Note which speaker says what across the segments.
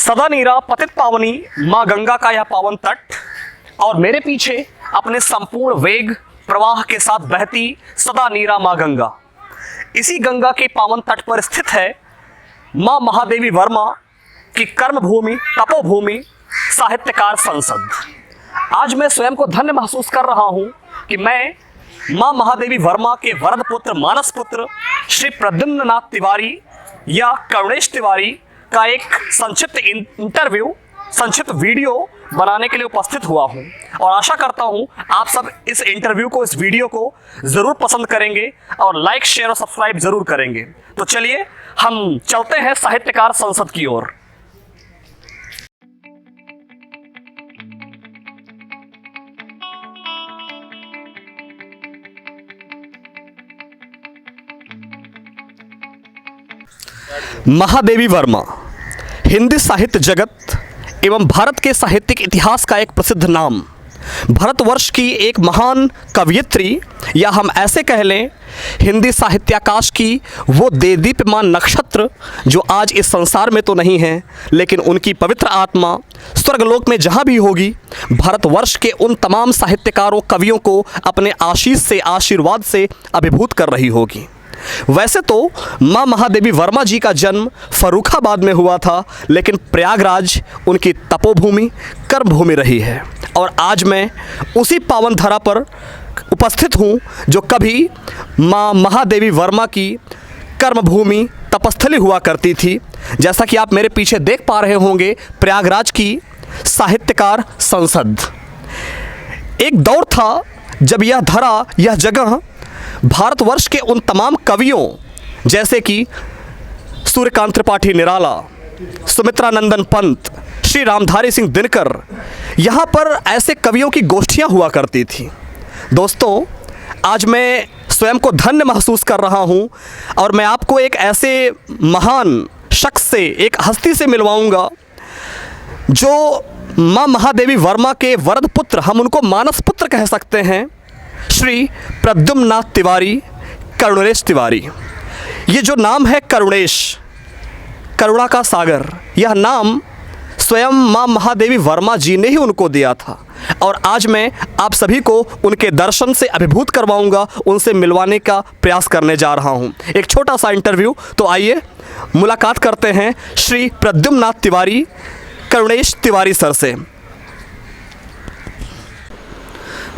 Speaker 1: सदा नीरा पतित पावनी माँ गंगा का यह पावन तट और मेरे पीछे अपने संपूर्ण वेग प्रवाह के साथ बहती सदा नीरा माँ गंगा। इसी गंगा के पावन तट पर स्थित है माँ महादेवी वर्मा की कर्मभूमि तपोभूमि साहित्यकार संसद। आज मैं स्वयं को धन्य महसूस कर रहा हूँ कि मैं माँ महादेवी वर्मा के वरद पुत्र मानस पुत्र श्री प्रद्युम्न नाथ तिवारी या करुणेश तिवारी का एक संक्षिप्त वीडियो बनाने के लिए उपस्थित हुआ हूं और आशा करता हूं आप सब इस वीडियो को ज़रूर पसंद करेंगे और लाइक शेयर और सब्सक्राइब ज़रूर करेंगे। तो चलिए हम चलते हैं साहित्यकार संसद की ओर। महादेवी वर्मा हिंदी साहित्य जगत एवं भारत के साहित्यिक इतिहास का एक प्रसिद्ध नाम, भारतवर्ष की एक महान कवयित्री या हम ऐसे कह लें हिंदी साहित्याकाश की वो देदीप्यमान नक्षत्र जो आज इस संसार में तो नहीं है, लेकिन उनकी पवित्र आत्मा स्वर्गलोक में जहाँ भी होगी भारतवर्ष के उन तमाम साहित्यकारों कवियों को अपने आशीष से आशीर्वाद से अभिभूत कर रही होगी। वैसे तो माँ महादेवी वर्मा जी का जन्म फर्रुखाबाद में हुआ था, लेकिन प्रयागराज उनकी तपोभूमि कर्मभूमि रही है और आज मैं उसी पावन धरा पर उपस्थित हूँ जो कभी माँ महादेवी वर्मा की कर्मभूमि तपस्थली हुआ करती थी। जैसा कि आप मेरे पीछे देख पा रहे होंगे, प्रयागराज की साहित्यकार संसद। एक दौर था जब यह धरा, यह जगह भारतवर्ष के उन तमाम कवियों जैसे कि सूर्यकांत त्रिपाठी निराला, सुमित्रा नंदन पंत, श्री रामधारी सिंह दिनकर, यहाँ पर ऐसे कवियों की गोष्ठियाँ हुआ करती थी। दोस्तों, आज मैं स्वयं को धन्य महसूस कर रहा हूँ और मैं आपको एक ऐसे महान शख्स से, एक हस्ती से मिलवाऊँगा जो माँ महादेवी वर्मा के वरद पुत्र, हम उनको मानस पुत्र कह सकते हैं, श्री प्रद्युम्न नाथ तिवारी, करुणेश तिवारी। ये जो नाम है करुणेश, करुणा का सागर, यह नाम स्वयं माँ महादेवी वर्मा जी ने ही उनको दिया था और आज मैं आप सभी को उनके दर्शन से अभिभूत करवाऊंगा, उनसे मिलवाने का प्रयास करने जा रहा हूं। एक छोटा सा इंटरव्यू, तो आइए मुलाकात करते हैं श्री प्रद्युम्न नाथ तिवारी, करुणेश तिवारी सर से।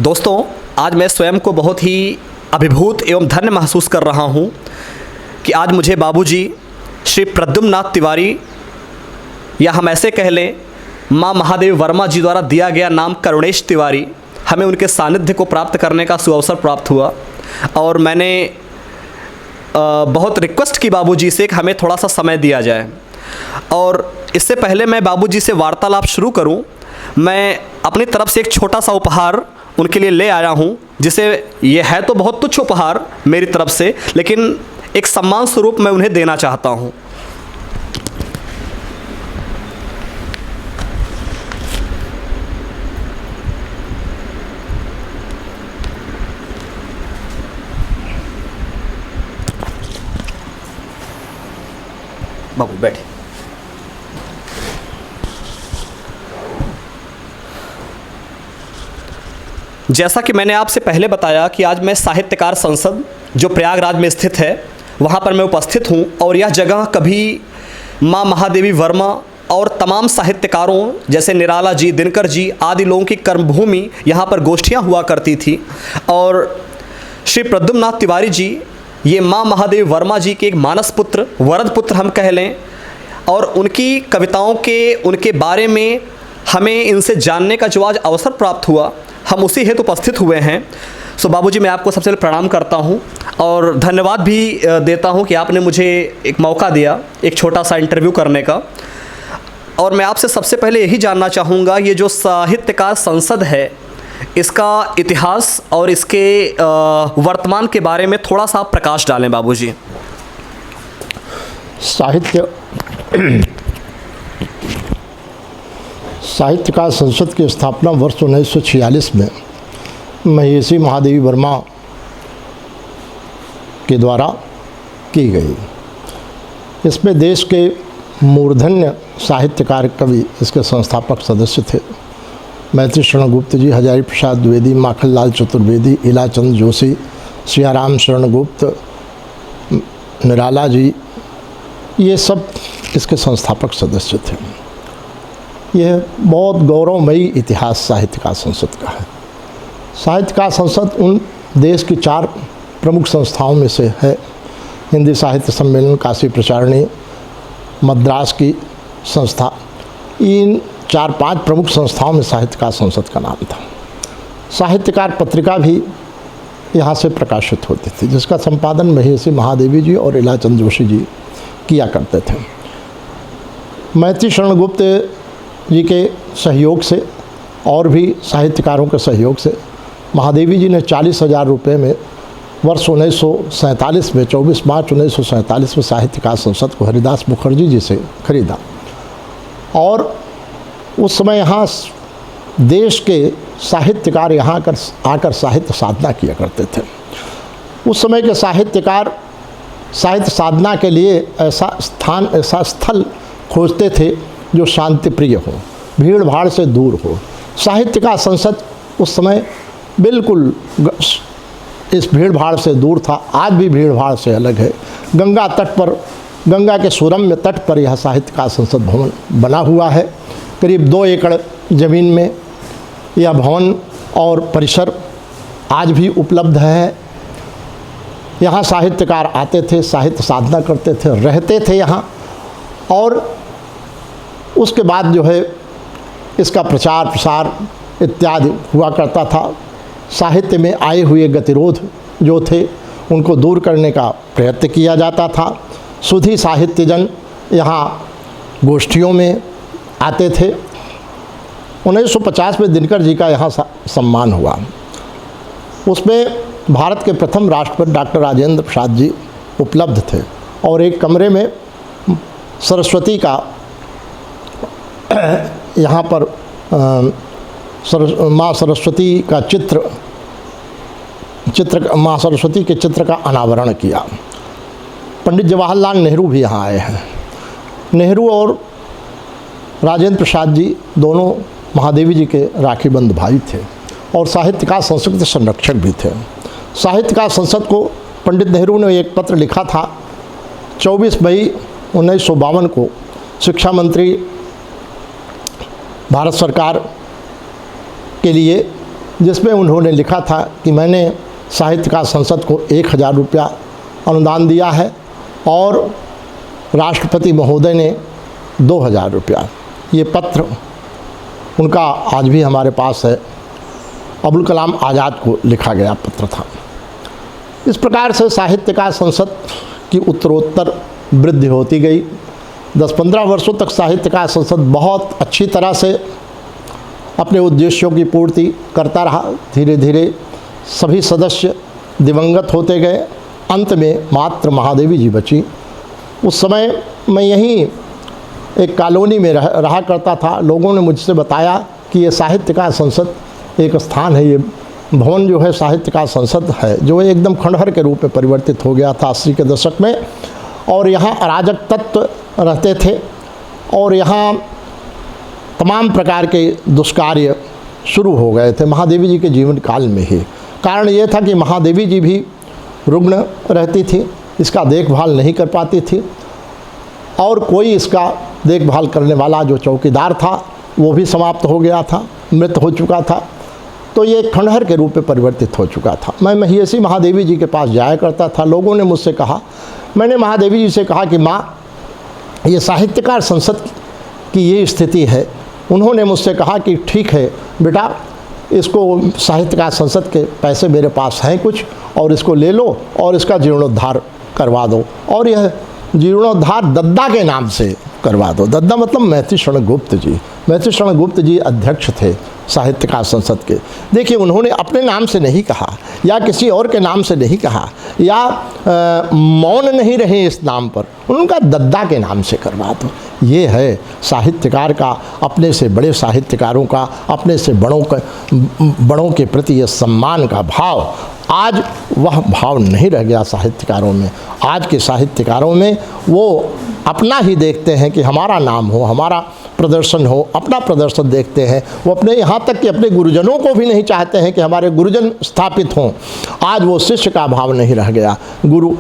Speaker 1: दोस्तों, आज मैं स्वयं को बहुत ही अभिभूत एवं धन्य महसूस कर रहा हूं कि आज मुझे बाबूजी श्री प्रद्युम्न नाथ तिवारी या हम ऐसे कह लें माँ महादेवी वर्मा जी द्वारा दिया गया नाम करुणेश तिवारी, हमें उनके सानिध्य को प्राप्त करने का सुअवसर प्राप्त हुआ और मैंने बहुत रिक्वेस्ट की बाबूजी से कि हमें थोड़ा सा समय दिया जाए। और इससे पहले मैं बाबूजी से वार्तालाप शुरू करूं, मैं अपनी तरफ से एक छोटा सा उपहार उनके लिए ले आया हूं, जिसे ये है तो बहुत तुच्छ उपहार मेरी तरफ से, लेकिन एक सम्मान स्वरूप मैं उन्हें देना चाहता हूं। बाबू बैठे। जैसा कि मैंने आपसे पहले बताया कि आज मैं साहित्यकार संसद जो प्रयागराज में स्थित है वहाँ पर मैं उपस्थित हूँ और यह जगह कभी माँ महादेवी वर्मा और तमाम साहित्यकारों जैसे निराला जी, दिनकर जी आदि लोगों की कर्मभूमि, यहाँ पर गोष्ठियाँ हुआ करती थी और श्री प्रद्युम्न नाथ तिवारी जी ये माँ महादेवी वर्मा जी के एक मानस पुत्र, वरद पुत्र हम कह लें, और उनकी कविताओं के, उनके बारे में हमें इनसे जानने का जो आज अवसर प्राप्त हुआ, हम उसी हेतु उपस्थित हुए हैं। सो बाबूजी, मैं आपको सबसे पहले प्रणाम करता हूं और धन्यवाद भी देता हूं कि आपने मुझे एक मौका दिया एक छोटा सा इंटरव्यू करने का। और मैं आपसे सबसे पहले यही जानना चाहूँगा, ये जो साहित्यकार संसद है इसका इतिहास और इसके वर्तमान के बारे में थोड़ा सा प्रकाश डालें बाबूजी।
Speaker 2: साहित्यकार संसद की स्थापना वर्ष 1946 में महिषी महादेवी वर्मा के द्वारा की गई। इसमें देश के मूर्धन्य साहित्यकार कवि इसके संस्थापक सदस्य थे। मैत्री शरण गुप्त जी, हजारी प्रसाद द्विवेदी, माखनलाल चतुर्वेदी, इलाचंद जोशी, सियाराम शरण गुप्त, निराला जी, ये सब इसके संस्थापक सदस्य थे। यह बहुत गौरवमयी इतिहास साहित्यकार संसद का है। साहित्यकार संसद उन देश की 4 प्रमुख संस्थाओं में से है। हिंदी साहित्य सम्मेलन, काशी प्रचारणी, मद्रास की संस्था, इन 4-5 प्रमुख संस्थाओं में साहित्यकार संसद का नाम था। साहित्यकार पत्रिका भी यहाँ से प्रकाशित होती थी, जिसका संपादन महेशी महादेवी जी और इलाचंद जोशी जी किया करते थे। मैत्री शरण गुप्त जी के सहयोग से और भी साहित्यकारों के सहयोग से महादेवी जी ने 40,000 रुपये में वर्ष 1947 में 24 मार्च 1947 में साहित्यकार संसद को हरिदास मुखर्जी जी से खरीदा। और उस समय यहाँ देश के साहित्यकार यहाँ आकर साहित्य साधना किया करते थे। उस समय के साहित्यकार साहित्य साधना के लिए ऐसा स्थान, ऐसा स्थल खोजते थे जो शांति प्रिय हो, भीड़ भाड़ से दूर हो। साहित्यकार संसद उस समय बिल्कुल इस भीड़ भाड़ से दूर था। आज भी भीड़ भाड़ से अलग है। गंगा तट पर, गंगा के सुरम्य तट पर यह साहित्यकार संसद भवन बना हुआ है। करीब 2 एकड़ ज़मीन में यह भवन और परिसर आज भी उपलब्ध है। यहाँ साहित्यकार आते थे, साहित्य साधना करते थे, रहते थे यहाँ। और उसके बाद जो है इसका प्रचार प्रसार इत्यादि हुआ करता था। साहित्य में आए हुए गतिरोध जो थे उनको दूर करने का प्रयत्न किया जाता था। सुधी साहित्यजन यहाँ गोष्ठियों में आते थे। 1950 में दिनकर जी का यहाँ सम्मान हुआ। उसमें भारत के प्रथम राष्ट्रपति डॉक्टर राजेंद्र प्रसाद जी उपलब्ध थे और एक कमरे में सरस्वती का यहाँ पर माँ सरस्वती का माँ सरस्वती के चित्र का अनावरण किया। पंडित जवाहरलाल नेहरू भी यहाँ आए हैं। नेहरू और राजेंद्र प्रसाद जी दोनों महादेवी जी के राखीबंध भाई थे और साहित्यकार संसद के संरक्षक भी थे। साहित्यकार संसद को पंडित नेहरू ने एक पत्र लिखा था 24 मई 1952 को शिक्षा मंत्री भारत सरकार के लिए, जिसमें उन्होंने लिखा था कि मैंने साहित्यकार संसद को 1,000 रुपया अनुदान दिया है और राष्ट्रपति महोदय ने 2,000 रुपया। ये पत्र उनका आज भी हमारे पास है। अबुल कलाम आज़ाद को लिखा गया पत्र था। इस प्रकार से साहित्यकार संसद की उत्तरोत्तर वृद्धि होती गई। 10-15 वर्षों तक साहित्यकार संसद बहुत अच्छी तरह से अपने उद्देश्यों की पूर्ति करता रहा। धीरे धीरे सभी सदस्य दिवंगत होते गए। अंत में मात्र महादेवी जी बची। उस समय मैं यहीं एक कॉलोनी में रहा करता था। लोगों ने मुझसे बताया कि ये साहित्यकार संसद एक स्थान है, ये भवन जो है साहित्यकार संसद है, जो एकदम खंडहर के रूप में परिवर्तित हो गया था 80 के दशक में। और यहाँ अराजक तत्व रहते थे और यहाँ तमाम प्रकार के दुष्कार्य शुरू हो गए थे महादेवी जी के जीवन काल में ही। कारण ये था कि महादेवी जी भी रुग्ण रहती थी, इसका देखभाल नहीं कर पाती थी और कोई इसका देखभाल करने वाला जो चौकीदार था वो भी समाप्त हो गया था, मृत हो चुका था। तो ये खंडहर के रूप में परिवर्तित हो चुका था। मैं महेशी महादेवी जी के पास जाया करता था। लोगों ने मुझसे कहा, मैंने महादेवी जी से कहा कि माँ, ये साहित्यकार संसद की ये स्थिति है। उन्होंने मुझसे कहा कि ठीक है बेटा, इसको साहित्यकार संसद के पैसे मेरे पास हैं कुछ, और इसको ले लो और इसका जीर्णोद्धार करवा दो, और यह जीर्णोद्धार दद्दा के नाम से करवा दो। दद्दा मतलब मैत्री शरण गुप्त जी। मैत्री शरण गुप्त जी अध्यक्ष थे साहित्यकार संसद के। देखिए, उन्होंने अपने नाम से नहीं कहा या किसी और के नाम से नहीं कहा या मौन नहीं रहे इस नाम पर, उनका दद्दा के नाम से करवा दो। ये है साहित्यकार का, अपने से बड़े साहित्यकारों का, अपने से बड़ों के प्रति ये सम्मान का भाव। आज वह भाव नहीं रह गया साहित्यकारों में। आज के साहित्यकारों में वो अपना ही देखते हैं कि हमारा नाम हो, हमारा प्रदर्शन हो, अपना प्रदर्शन देखते हैं। वो अपने यहाँ तक कि अपने गुरुजनों को भी नहीं चाहते हैं कि हमारे गुरुजन स्थापित हों। आज वो शिष्य का भाव नहीं रह गया, गुरु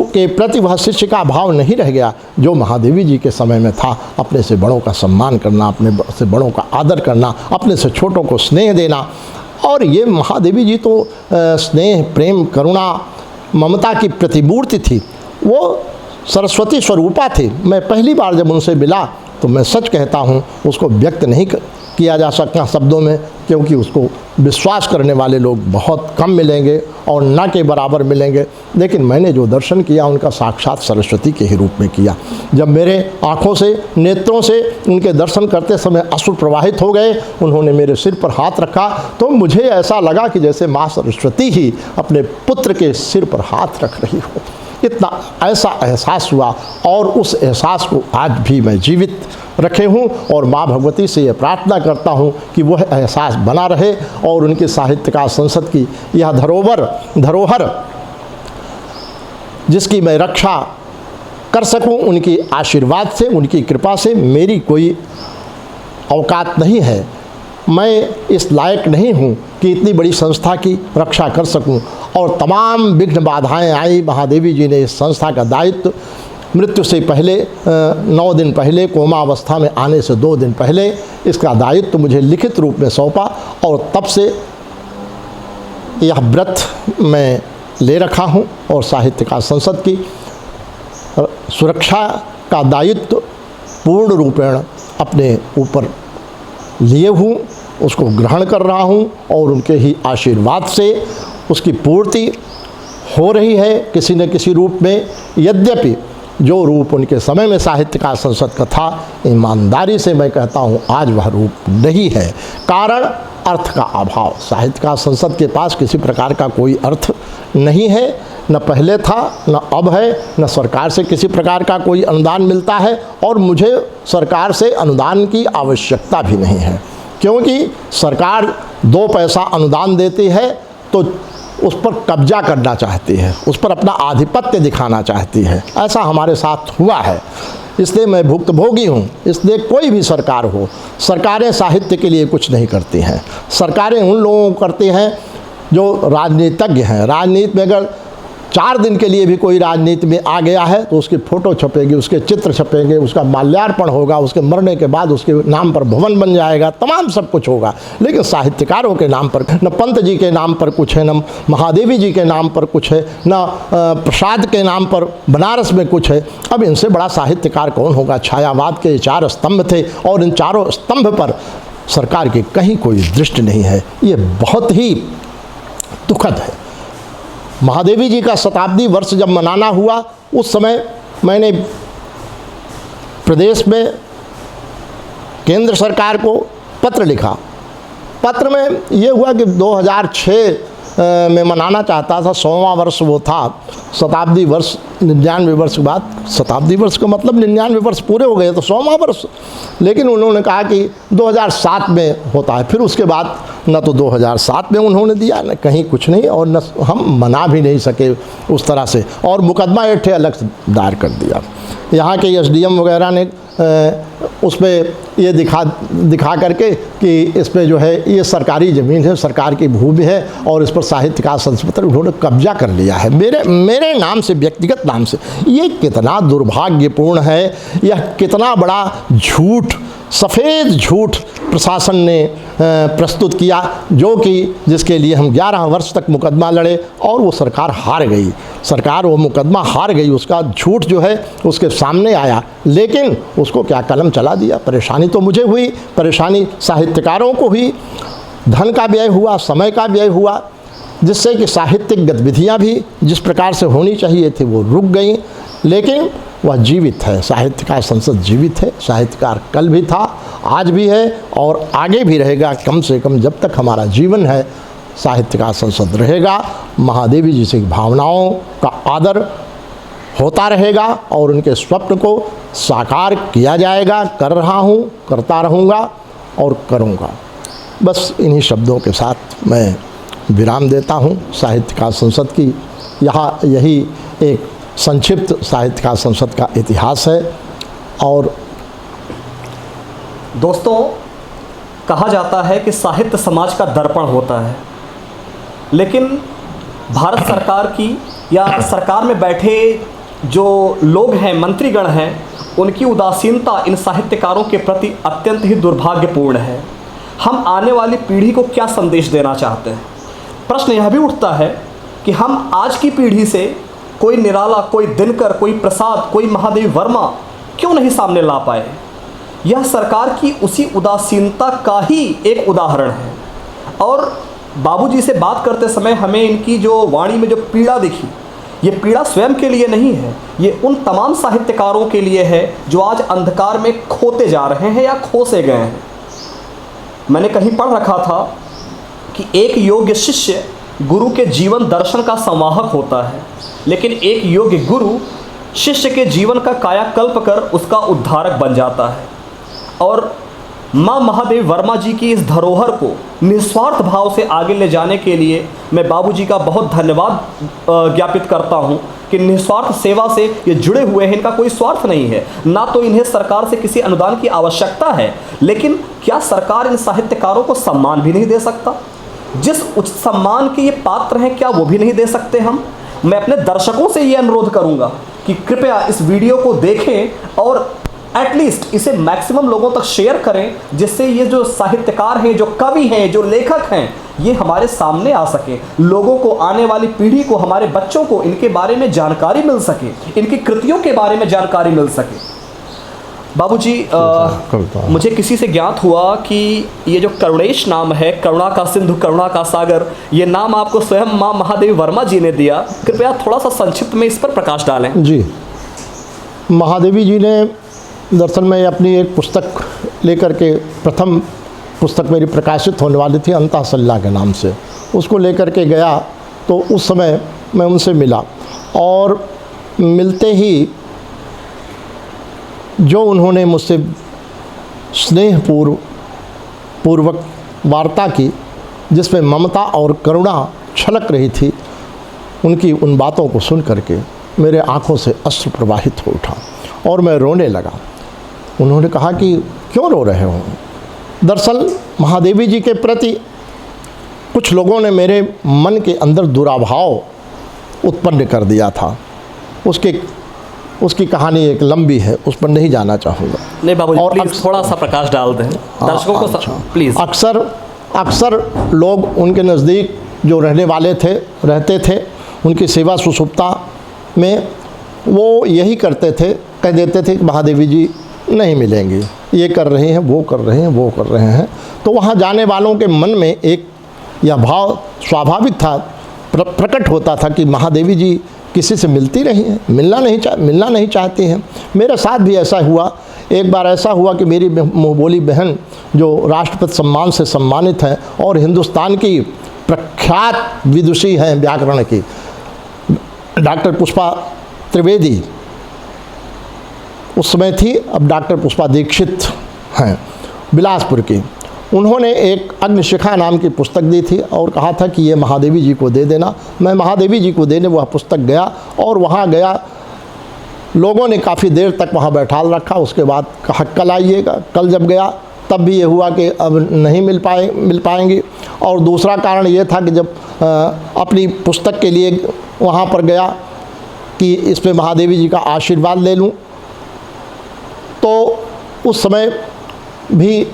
Speaker 2: के प्रति वह शिष्य का भाव नहीं रह गया जो महादेवी जी के समय में था। अपने से बड़ों का सम्मान करना, अपने से बड़ों का आदर करना, अपने से छोटों को स्नेह देना। और ये महादेवी जी तो स्नेह, प्रेम, करुणा, ममता की प्रतिमूर्ति थी। वो सरस्वती स्वरूपा थी। मैं पहली बार जब उनसे मिला तो मैं सच कहता हूँ उसको व्यक्त नहीं किया जा सकता शब्दों में, क्योंकि उसको विश्वास करने वाले लोग बहुत कम मिलेंगे और ना के बराबर मिलेंगे। लेकिन मैंने जो दर्शन किया उनका साक्षात सरस्वती के ही रूप में किया। जब मेरे आँखों से, नेत्रों से उनके दर्शन करते समय अश्रु प्रवाहित हो गए, उन्होंने मेरे सिर पर हाथ रखा तो मुझे ऐसा लगा कि जैसे माँ सरस्वती ही अपने पुत्र के सिर पर हाथ रख रही हो। इतना ऐसा एहसास हुआ और उस एहसास को आज भी मैं जीवित रखे हूँ और माँ भगवती से ये प्रार्थना करता हूँ कि वह एहसास बना रहे और उनकी साहित्यकार संसद की यह धरोहर जिसकी मैं रक्षा कर सकूँ, उनकी आशीर्वाद से, उनकी कृपा से। मेरी कोई औकात नहीं है, मैं इस लायक नहीं हूँ कि इतनी बड़ी संस्था की रक्षा कर सकूं। और तमाम विघ्न बाधाएं आई, महादेवी जी ने इस संस्था का दायित्व मृत्यु से पहले 9 दिन पहले, कोमा अवस्था में आने से 2 दिन पहले इसका दायित्व मुझे लिखित रूप में सौंपा और तब से यह व्रत मैं ले रखा हूँ और साहित्यकार संसद की सुरक्षा का दायित्व पूर्ण रूपेण अपने ऊपर लिए हूँ, उसको ग्रहण कर रहा हूँ और उनके ही आशीर्वाद से उसकी पूर्ति हो रही है किसी न किसी रूप में। यद्यपि जो रूप उनके समय में साहित्यकार संसद का था, ईमानदारी से मैं कहता हूँ आज वह रूप नहीं है। कारण अर्थ का अभाव। साहित्यकार संसद के पास किसी प्रकार का कोई अर्थ नहीं है, न पहले था न अब है, न सरकार से किसी प्रकार का कोई अनुदान मिलता है और मुझे सरकार से अनुदान की आवश्यकता भी नहीं है, क्योंकि सरकार 2 पैसा अनुदान देती है तो उस पर कब्जा करना चाहती है, उस पर अपना आधिपत्य दिखाना चाहती है। ऐसा हमारे साथ हुआ है, इसलिए मैं भुक्तभोगी हूँ। इसलिए कोई भी सरकार हो, सरकारें साहित्य के लिए कुछ नहीं करती हैं। सरकारें उन लोगों को करती हैं जो राजनीतिज्ञ हैं। राजनीति में अगर 4 दिन के लिए भी कोई राजनीति में आ गया है तो उसकी फ़ोटो छपेगी, उसके चित्र छपेंगे, उसका माल्यार्पण होगा, उसके मरने के बाद उसके नाम पर भवन बन जाएगा, तमाम सब कुछ होगा। लेकिन साहित्यकारों के नाम पर न पंत जी के नाम पर कुछ है, न महादेवी जी के नाम पर कुछ है, न प्रसाद के नाम पर बनारस में कुछ है। अब इनसे बड़ा साहित्यकार कौन होगा? छायावाद के 4 स्तंभ थे और इन चारों स्तंभ पर सरकार की कहीं कोई दृष्टि नहीं है। ये बहुत ही दुखद है। महादेवी जी का शताब्दी वर्ष जब मनाना हुआ उस समय मैंने प्रदेश में केंद्र सरकार को पत्र लिखा। पत्र में ये हुआ कि 2006 में मनाना चाहता था, 100वां वर्ष वो था, शताब्दी वर्ष 99 वर्ष के बाद। शताब्दी वर्ष का मतलब 99 वर्ष पूरे हो गए तो 100वां वर्ष। लेकिन उन्होंने कहा कि 2007 में होता है। फिर उसके बाद न तो 2007 में उन्होंने दिया, न कहीं कुछ नहीं, और न हम मना भी नहीं सके उस तरह से, और मुकदमा एक अलग से दायर कर दिया। यहाँ के SDM वगैरह ने उस पर ये दिखा करके कि इस पर जो है ये सरकारी ज़मीन है, सरकार की भूमि है और इस पर साहित्यकार संपत्ति उन्होंने कब्जा कर लिया है मेरे नाम से, व्यक्तिगत नाम से। ये कितना दुर्भाग्यपूर्ण है, यह कितना बड़ा झूठ, सफ़ेद झूठ प्रशासन ने प्रस्तुत किया, जो कि जिसके लिए हम 11 वर्ष तक मुकदमा लड़े और वो सरकार हार गई। सरकार वो मुकदमा हार गई, उसका झूठ जो है उसके सामने आया, लेकिन उसको क्या कलम चला दिया। परेशानी तो मुझे हुई, परेशानी साहित्यकारों को हुई, धन का व्यय हुआ, समय का व्यय हुआ, जिससे कि साहित्यिक गतिविधियाँ भी जिस प्रकार से होनी चाहिए थी वो रुक गई। लेकिन वह जीवित है, साहित्यकार संसद जीवित है। साहित्यकार कल भी था, आज भी है और आगे भी रहेगा। कम से कम जब तक हमारा जीवन है साहित्यकार संसद रहेगा। महादेवी जी से भावनाओं का आदर होता रहेगा और उनके स्वप्न को साकार किया जाएगा। कर रहा हूँ, करता रहूँगा और करूँगा। बस इन्हीं शब्दों के साथ मैं विराम देता हूँ। साहित्यकार संसद की यही एक संक्षिप्त साहित्यकार संसद का इतिहास है। और
Speaker 1: दोस्तों, कहा जाता है कि साहित्य समाज का दर्पण होता है, लेकिन भारत सरकार की या सरकार में बैठे जो लोग हैं, मंत्रीगण हैं, उनकी उदासीनता इन साहित्यकारों के प्रति अत्यंत ही दुर्भाग्यपूर्ण है। हम आने वाली पीढ़ी को क्या संदेश देना चाहते हैं? प्रश्न यह भी उठता है कि हम आज की पीढ़ी से कोई निराला, कोई दिनकर, कोई प्रसाद, कोई महादेवी वर्मा क्यों नहीं सामने ला पाए? यह सरकार की उसी उदासीनता का ही एक उदाहरण है। और बाबूजी से बात करते समय हमें इनकी जो वाणी में जो पीड़ा दिखी, ये पीड़ा स्वयं के लिए नहीं है, ये उन तमाम साहित्यकारों के लिए है जो आज अंधकार में खोते जा रहे हैं या खोसे गए हैं। मैंने कहीं पढ़ रखा था कि एक योग्य शिष्य गुरु के जीवन दर्शन का संवाहक होता है, लेकिन एक योग्य गुरु शिष्य के जीवन का कायाकल्प कर उसका उद्धारक बन जाता है। और माँ महादेवी वर्मा जी की इस धरोहर को निस्वार्थ भाव से आगे ले जाने के लिए मैं बाबूजी का बहुत धन्यवाद ज्ञापित करता हूँ कि निस्वार्थ सेवा से ये जुड़े हुए हैं। इनका कोई स्वार्थ नहीं है, ना तो इन्हें सरकार से किसी अनुदान की आवश्यकता है, लेकिन क्या सरकार इन साहित्यकारों को सम्मान भी नहीं दे सकता? जिस उच्च सम्मान के ये पात्र हैं, क्या वो भी नहीं दे सकते हम? मैं अपने दर्शकों से ये अनुरोध करूँगा कि कृपया इस वीडियो को देखें और एटलीस्ट इसे मैक्सिमम लोगों तक शेयर करें, जिससे ये जो साहित्यकार हैं, जो कवि हैं, जो लेखक हैं, ये हमारे सामने आ सके। लोगों को, आने वाली पीढ़ी को, हमारे बच्चों को इनके बारे में जानकारी मिल सके, इनकी कृतियों के बारे में जानकारी मिल सके। बाबूजी, मुझे किसी से ज्ञात हुआ कि ये जो करुणेश नाम है, करुणा का सिंधु, करुणा का सागर, ये नाम आपको स्वयं माँ महादेवी वर्मा जी ने दिया। कृपया थोड़ा सा संक्षिप्त में इस पर प्रकाश डालें।
Speaker 2: जी, महादेवी जी ने दरअसल में अपनी एक पुस्तक लेकर के, प्रथम पुस्तक मेरी प्रकाशित होने वाली थी अंतःसल्ला के नाम से, उसको लेकर के गया तो उस समय मैं उनसे मिला और मिलते ही जो उन्होंने मुझसे स्नेहपूर्वक वार्ता की, जिसमें ममता और करुणा छलक रही थी, उनकी उन बातों को सुन करके मेरे आंखों से अश्रु प्रवाहित हो उठा और मैं रोने लगा। उन्होंने कहा कि क्यों रो रहे हो? दरअसल महादेवी जी के प्रति कुछ लोगों ने मेरे मन के अंदर दुराभाव उत्पन्न कर दिया था। उसकी कहानी एक लंबी है, उस पर नहीं जाना चाहूँगा।
Speaker 1: नहीं बाबू, और प्लीज़ थोड़ा सा प्रकाश डाल दें दर्शकों को, प्लीज़।
Speaker 2: अक्सर लोग उनके नज़दीक जो रहते थे, उनकी सेवा सुसुप्ता में वो यही करते थे, कह देते थे कि महादेवी जी नहीं मिलेंगी, ये कर रहे हैं, वो कर रहे हैं, वो कर रहे हैं। तो वहाँ जाने वालों के मन में एक यह भाव स्वाभाविक था, प्रकट होता था कि महादेवी जी किसी से मिलती रही हैं, मिलना नहीं चाहती हैं। मेरे साथ भी ऐसा हुआ। एक बार ऐसा हुआ कि मेरी मुँहबोली बहन जो राष्ट्रपति सम्मान से सम्मानित हैं और हिंदुस्तान की प्रख्यात विदुषी हैं व्याकरण की, डॉक्टर पुष्पा त्रिवेदी उस समय थी, अब डॉक्टर पुष्पा दीक्षित हैं बिलासपुर की। उन्होंने एक अग्निशिखा नाम की पुस्तक दी थी और कहा था कि ये महादेवी जी को दे देना। मैं महादेवी जी को देने वह पुस्तक गया और वहाँ गया, लोगों ने काफ़ी देर तक वहाँ बैठाल रखा। उसके बाद कहा कल आइएगा। कल जब गया तब भी ये हुआ कि अब नहीं मिल पाएंगी। और दूसरा कारण ये था कि जब अपनी पुस्तक के लिए वहाँ पर गया कि इस पे महादेवी जी का आशीर्वाद ले लूँ, तो उस समय भी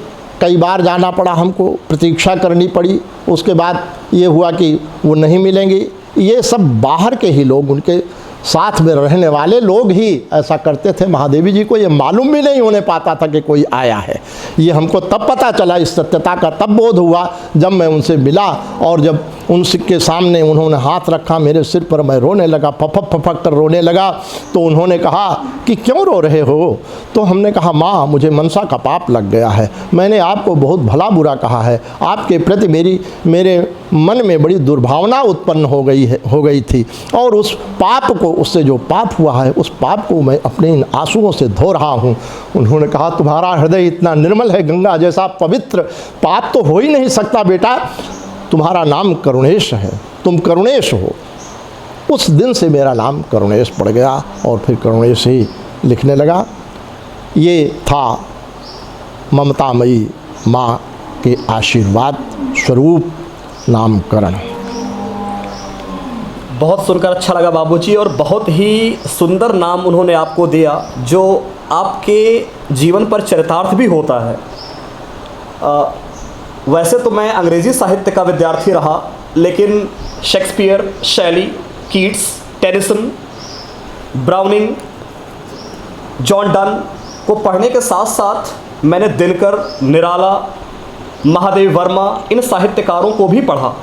Speaker 2: कई बार जाना पड़ा, हमको प्रतीक्षा करनी पड़ी। उसके बाद ये हुआ कि वो नहीं मिलेंगी। ये सब बाहर के ही लोग, उनके साथ में रहने वाले लोग ही ऐसा करते थे। महादेवी जी को ये मालूम भी नहीं होने पाता था कि कोई आया है। ये हमको तब पता चला, इस सत्यता का तब बोध हुआ जब मैं उनसे मिला और जब उनके सामने उन्होंने हाथ रखा मेरे सिर पर, मैं रोने लगा, फपक कर रोने लगा। तो उन्होंने कहा कि क्यों रो रहे हो? तो हमने कहा माँ, मुझे मनसा का पाप लग गया है। मैंने आपको बहुत भला बुरा कहा है। आपके प्रति मेरे मन में बड़ी दुर्भावना उत्पन्न हो गई थी और उस पाप को, उससे जो पाप हुआ है, उस पाप को मैं अपने इन आंसुओं से धो रहा हूँ। उन्होंने कहा तुम्हारा हृदय इतना निर्मल है, गंगा जैसा पवित्र, पाप तो हो ही नहीं सकता बेटा। तुम्हारा नाम करुणेश है, तुम करुणेश हो। उस दिन से मेरा नाम करुणेश पड़ गया और फिर करुणेश ही लिखने लगा। ये था ममतामयी माँ के आशीर्वाद स्वरूप नामकरण।
Speaker 1: बहुत सुनकर अच्छा लगा बाबूजी, और बहुत ही सुंदर नाम उन्होंने आपको दिया जो आपके जीवन पर चरितार्थ भी होता है। वैसे तो मैं अंग्रेज़ी साहित्य का विद्यार्थी रहा, लेकिन शेक्सपियर, शैली, Keats, Tennyson, browning, John Donne को पढ़ने के साथ साथ मैंने दिनकर, निराला, महादेवी वर्मा, इन साहित्यकारों को भी पढ़ा।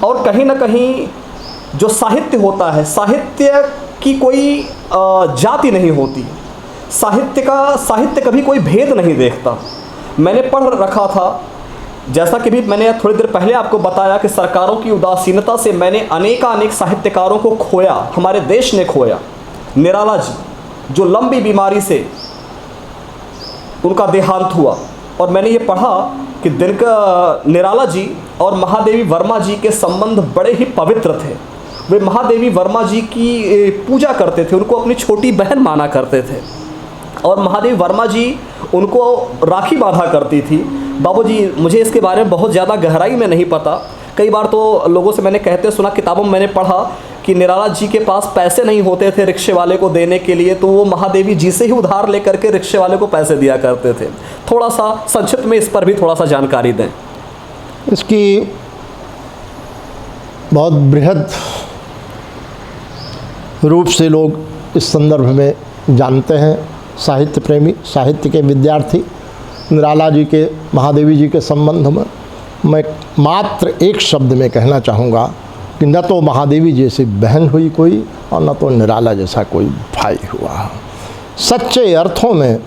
Speaker 1: और कहीं ना कहीं जो साहित्य होता है, साहित्य की कोई जाति नहीं होती, साहित्य कभी कोई भेद नहीं देखता। मैंने पढ़ रखा था, जैसा कि भी मैंने थोड़ी देर पहले आपको बताया कि सरकारों की उदासीनता से मैंने अनेक साहित्यकारों को खोया, हमारे देश ने खोया। निराला जी जो लंबी बीमारी से उनका देहांत हुआ, और मैंने ये पढ़ा कि निराला जी और महादेवी वर्मा जी के संबंध बड़े ही पवित्र थे। वे महादेवी वर्मा जी की पूजा करते थे, उनको अपनी छोटी बहन माना करते थे, और महादेवी वर्मा जी उनको राखी बांधा करती थी। बाबूजी मुझे इसके बारे में बहुत ज़्यादा गहराई में नहीं पता। कई बार तो लोगों से मैंने कहते सुना, किताबों में मैंने पढ़ा कि निराला जी के पास पैसे नहीं होते थे रिक्शे वाले को देने के लिए, तो वो महादेवी जी से ही उधार लेकर के रिक्शे वाले को पैसे दिया करते थे। थोड़ा सा संक्षिप्त में इस पर भी थोड़ा सा जानकारी दें।
Speaker 2: इसकी बहुत बृहद रूप से लोग इस संदर्भ में जानते हैं। साहित्य प्रेमी, साहित्य के विद्यार्थी निराला जी के, महादेवी जी के संबंध में मैं मात्र एक शब्द में कहना चाहूँगा कि न तो महादेवी जैसी बहन हुई कोई, और न तो निराला जैसा कोई भाई हुआ। सच्चे अर्थों में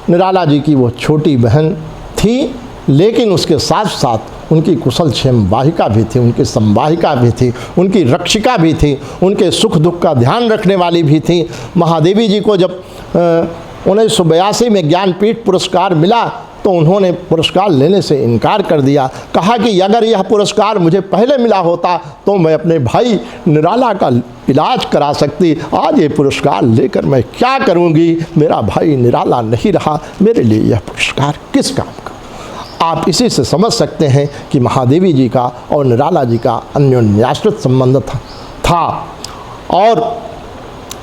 Speaker 2: निराला जी की वो छोटी बहन थी, लेकिन उसके साथ साथ उनकी कुशल क्षेम वाहिका भी थी, उनकी संवाहिका भी थी, उनकी रक्षिका भी थी, उनके सुख दुख का ध्यान रखने वाली भी थी। महादेवी जी को जब 1982 में ज्ञानपीठ पुरस्कार मिला तो उन्होंने पुरस्कार लेने से इनकार कर दिया। कहा कि अगर यह पुरस्कार मुझे पहले मिला होता तो मैं अपने भाई निराला का इलाज करा सकती, आज ये पुरस्कार लेकर मैं क्या करूँगी, मेरा भाई निराला नहीं रहा, मेरे लिए यह पुरस्कार किस काम का। आप इसी से समझ सकते हैं कि महादेवी जी का और निराला जी का अन्योन्याश्रित संबंध था और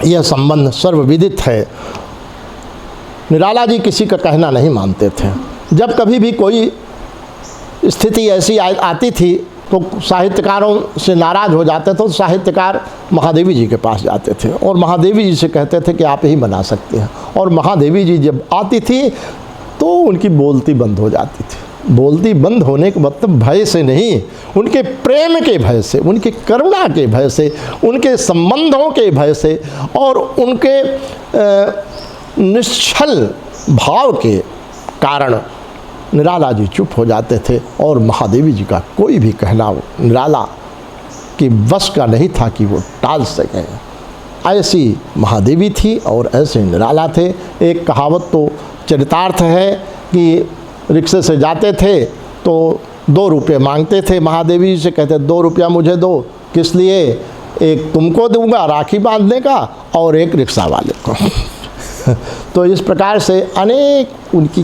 Speaker 2: यह संबंध सर्वविदित है। निराला जी किसी का कहना नहीं मानते थे। जब कभी भी कोई स्थिति ऐसी आती थी तो साहित्यकारों से नाराज़ हो जाते थे, तो साहित्यकार महादेवी जी के पास जाते थे और महादेवी जी से कहते थे कि आप ही बना सकते हैं। और महादेवी जी जब आती थी तो उनकी बोलती बंद हो जाती थी। बोलती बंद होने का मतलब भय से नहीं, उनके प्रेम के भय से, उनकी करुणा के भय से, उनके संबंधों के भय से और उनके निश्चल भाव के कारण निराला जी चुप हो जाते थे और महादेवी जी का कोई भी कहना निराला की बस का नहीं था कि वो टाल सके। ऐसी महादेवी थी और ऐसे निराला थे। एक कहावत तो चरितार्थ है कि रिक्शे से जाते थे तो 2 रुपये मांगते थे महादेवी जी से, कहते 2 रुपया मुझे दो, किस लिए, एक तुमको दूंगा राखी बांधने का और एक रिक्शा वाले को। तो इस प्रकार से अनेक उनकी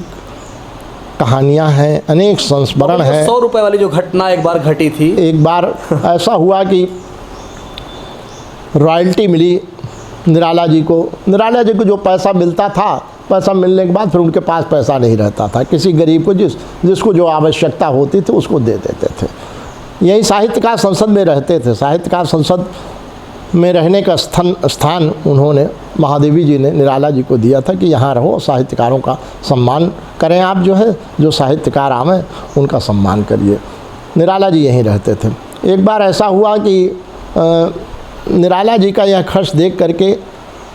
Speaker 2: कहानियां हैं, अनेक संस्मरण हैं।
Speaker 1: 100 रुपये वाली जो घटना एक बार घटी थी,
Speaker 2: एक बार ऐसा हुआ कि रॉयल्टी मिली निराला जी को। निराला जी को जो पैसा मिलता था, पैसा मिलने के बाद फिर उनके पास पैसा नहीं रहता था। किसी गरीब को जिसको जो आवश्यकता होती थी उसको दे देते थे। यही साहित्यकार संसद में रहते थे। साहित्यकार संसद में रहने का स्थान उन्होंने, महादेवी जी ने निराला जी को दिया था कि यहाँ रहो, साहित्यकारों का सम्मान करें, आप जो साहित्यकार आवें उनका सम्मान करिए। निराला जी यहीं रहते थे। एक बार ऐसा हुआ कि निराला जी का यह खर्च देख करके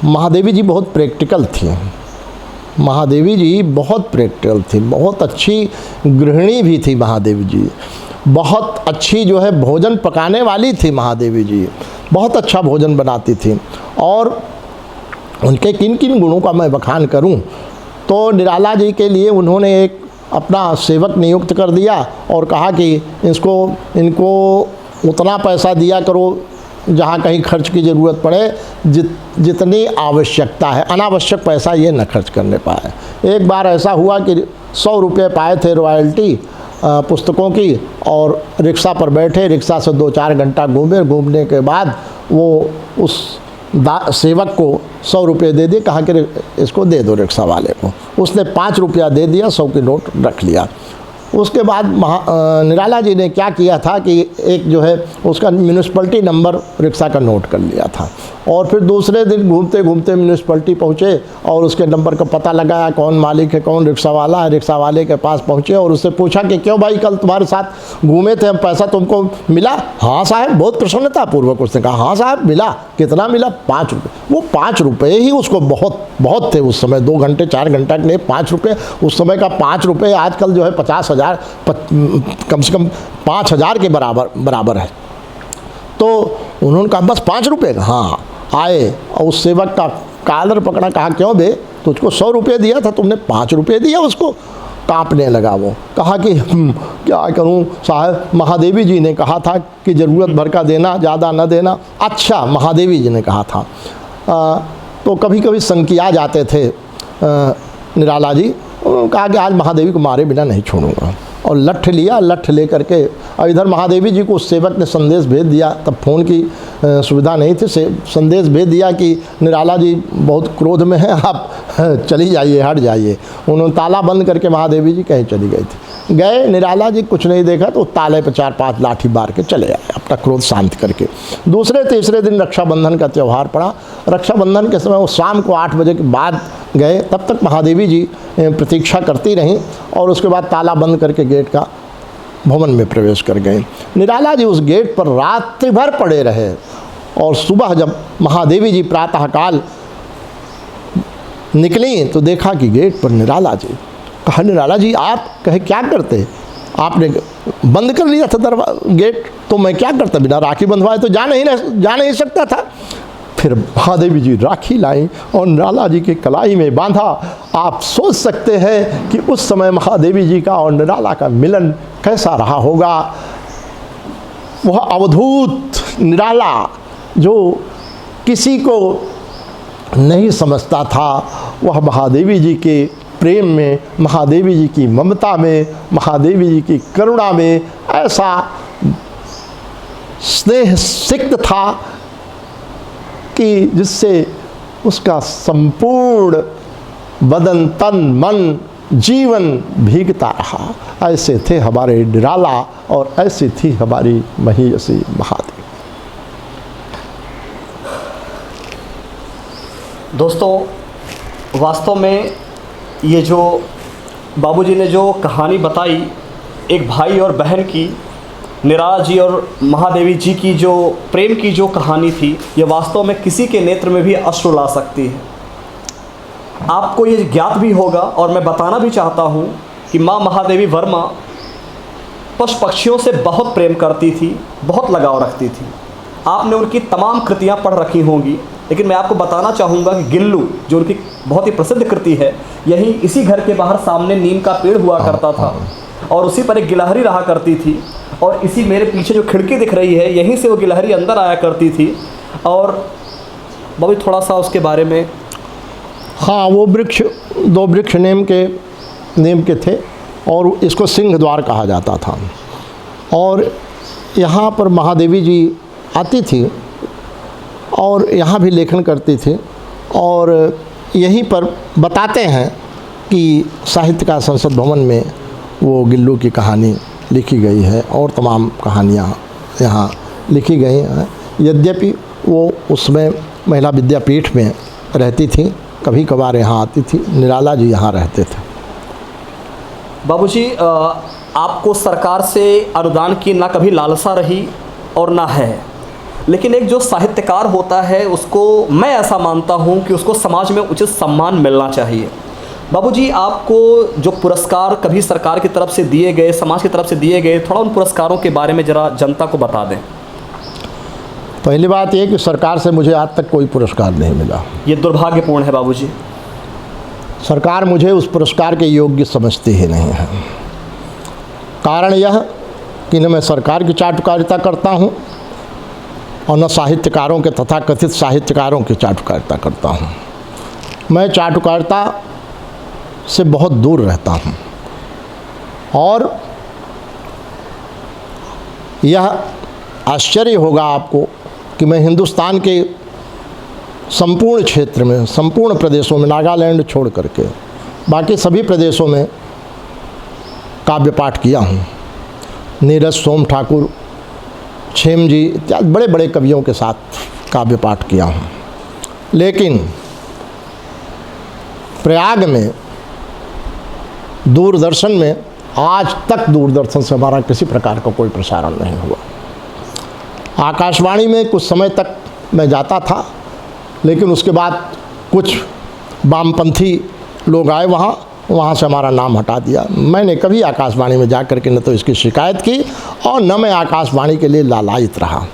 Speaker 2: महादेवी जी बहुत प्रैक्टिकल थी। महादेवी जी बहुत प्रैक्टिकल थी, बहुत अच्छी गृहिणी भी थी महादेवी जी, बहुत अच्छी भोजन पकाने वाली थी महादेवी जी, बहुत अच्छा भोजन बनाती थी। और उनके किन किन गुणों का मैं बखान करूं तो निराला जी के लिए उन्होंने एक अपना सेवक नियुक्त कर दिया और कहा कि इनको उतना पैसा दिया करो जहाँ कहीं खर्च की ज़रूरत पड़े, जितनी आवश्यकता है, अनावश्यक पैसा ये न खर्च करने पाए। एक बार ऐसा हुआ कि 100 रुपये पाए थे रॉयल्टी पुस्तकों की, और रिक्शा पर बैठे, रिक्शा से 2-4 घंटा घूमने के बाद वो उस सेवक को 100 रुपये दे दिए, कहा कि इसको दे दो रिक्शा वाले को। उसने 5 रुपया दे दिया, 100 की नोट रख लिया। उसके बाद निराला जी ने क्या किया था कि एक जो है उसका म्यूनिसिपलिटी नंबर रिक्शा का नोट कर लिया था, और फिर दूसरे दिन घूमते घूमते म्यूनिसिपलिटी पहुँचे और उसके नंबर का पता लगाया, कौन मालिक है, कौन रिक्शा वाला है। रिक्शा वाले के पास पहुँचे और उससे पूछा कि क्यों भाई, कल तुम्हारे साथ घूमे थे हम, पैसा तुमको मिला? हाँ साहब, बहुत प्रसन्नतापूर्वक उसने कहा, हाँ साहब मिला। कितना मिला? 5 रुपये। वो 5 रुपये ही उसको बहुत थे उस समय, 2 घंटे 4 घंटा के लिए 5 रुपये। उस समय का 5 रुपये आजकल जो है 50,000 कम से कम 5,000 के बराबर है। तो उन्होंने कहा बस 5 रुपये का? हाँ। आए और उस सेवक का कॉलर पकड़ा, कहा क्यों बे, तुझको 100 रुपये दिया था, तुमने 5 रुपये दिया उसको? कांपने लगा वो, कहा कि क्या करूं साहब, महादेवी जी ने कहा था कि ज़रूरत भर का देना, ज़्यादा न देना। अच्छा, महादेवी जी ने कहा था। तो कभी कभी संकिया जाते थे निराला जी। कहा कि आज महादेवी को मारे बिना नहीं छोड़ूंगा, और लठ लिया। लठ ले करके, और इधर महादेवी जी को उस सेवक ने संदेश भेज दिया, तब फ़ोन की सुविधा नहीं थी, संदेश भेज दिया कि निराला जी बहुत क्रोध में हैं, आप चली जाइए, हट जाइए। उन्होंने ताला बंद करके महादेवी जी कहीं चली गई थी। गए, निराला जी कुछ नहीं देखा तो ताले पर 4-5 लाठी मार के चले आए, अपना क्रोध शांत करके। दूसरे तीसरे दिन रक्षाबंधन का त्यौहार पड़ा। रक्षाबंधन के समय वो शाम को 8 बजे के बाद गए, तब तक महादेवी जी प्रतीक्षा करती रहीं, और उसके बाद ताला बंद करके गेट का भवन में प्रवेश कर गए। निराला जी उस गेट पर रात्रि भर पड़े रहे, और सुबह जब महादेवी जी प्रातःकाल निकली तो देखा कि गेट पर निराला जी। कहा निराला जी आप? कहे क्या करते? आपने बंद कर लिया था गेट, तो मैं क्या करता, बिना राखी बंधवाए तो जा नहीं सकता था। फिर महादेवी जी राखी लाई और निराला जी के कलाई में बांधा। आप सोच सकते हैं कि उस समय महादेवी जी का और निराला का मिलन कैसा रहा होगा। वह अवधूत निराला जो किसी को नहीं समझता था, वह महादेवी जी के प्रेम में, महादेवी जी की ममता में, महादेवी जी की करुणा में ऐसा स्नेह सिक्त था कि जिससे उसका संपूर्ण बदन, तन, मन, जीवन भीगता रहा। ऐसे थे हमारे निराला, और ऐसी थी हमारी महिषी महादेवी।
Speaker 1: दोस्तों, वास्तव में ये जो बाबूजी ने जो कहानी बताई एक भाई और बहन की, निराला जी और महादेवी जी की जो प्रेम की जो कहानी थी, ये वास्तव में किसी के नेत्र में भी अश्रु ला सकती है। आपको ये ज्ञात भी होगा, और मैं बताना भी चाहता हूँ कि माँ महादेवी वर्मा पशु पक्षियों से बहुत प्रेम करती थी, बहुत लगाव रखती थी। आपने उनकी तमाम कृतियाँ पढ़ रखी होंगी, लेकिन मैं आपको बताना चाहूँगा कि गिल्लू जो उनकी बहुत ही प्रसिद्ध कृति है, यही इसी घर के बाहर सामने नीम का पेड़ हुआ करता था, और उसी पर एक गिलहरी रहा करती थी, और इसी मेरे पीछे जो खिड़की दिख रही है, यहीं से वो गिलहरी अंदर आया करती थी। और बाबू थोड़ा सा उसके बारे में।
Speaker 2: हाँ, वो वृक्ष 2 वृक्ष नीम के थे, और इसको सिंह द्वार कहा जाता था। और यहाँ पर महादेवी जी आती थी और यहाँ भी लेखन करती थी, और यहीं पर बताते हैं कि साहित्य का संसद भवन में वो गिल्लू की कहानी लिखी गई है, और तमाम कहानियाँ यहाँ लिखी गई हैं। यद्यपि वो उसमें महिला विद्यापीठ में रहती थी, कभी कभार यहाँ आती थी। निराला जी यहाँ रहते थे।
Speaker 1: बाबूजी, आपको सरकार से अनुदान की ना कभी लालसा रही और ना है, लेकिन एक जो साहित्यकार होता है उसको मैं ऐसा मानता हूँ कि उसको समाज में उचित सम्मान मिलना चाहिए। बाबूजी, आपको जो पुरस्कार कभी सरकार की तरफ से दिए गए, समाज की तरफ से दिए गए, थोड़ा उन पुरस्कारों के बारे में ज़रा जनता को बता दें।
Speaker 2: पहली बात ये कि सरकार से मुझे आज तक कोई पुरस्कार नहीं मिला।
Speaker 1: ये दुर्भाग्यपूर्ण है बाबूजी।
Speaker 2: सरकार मुझे उस पुरस्कार के योग्य समझती ही नहीं है। कारण यह कि न मैं सरकार की चाटुकारिता करता हूँ और न साहित्यकारों के तथाकथित साहित्यकारों की चाटुकारिता करता हूँ। मैं चाटुकारिता से बहुत दूर रहता हूँ और यह आश्चर्य होगा आपको कि मैं हिंदुस्तान के संपूर्ण क्षेत्र में, संपूर्ण प्रदेशों में, नागालैंड छोड़ करके बाकी सभी प्रदेशों में काव्य पाठ किया हूँ। नीरज, सोम ठाकुर, क्षेम जी इत्यादि बड़े बड़े कवियों के साथ काव्य पाठ किया हूँ। लेकिन प्रयाग में दूरदर्शन में आज तक दूरदर्शन से हमारा किसी प्रकार का कोई प्रसारण नहीं हुआ। आकाशवाणी में कुछ समय तक मैं जाता था, लेकिन उसके बाद कुछ वामपंथी लोग आए वहाँ से हमारा नाम हटा दिया। मैंने कभी आकाशवाणी में जाकर के न तो इसकी शिकायत की और न मैं आकाशवाणी के लिए लालायित रहा।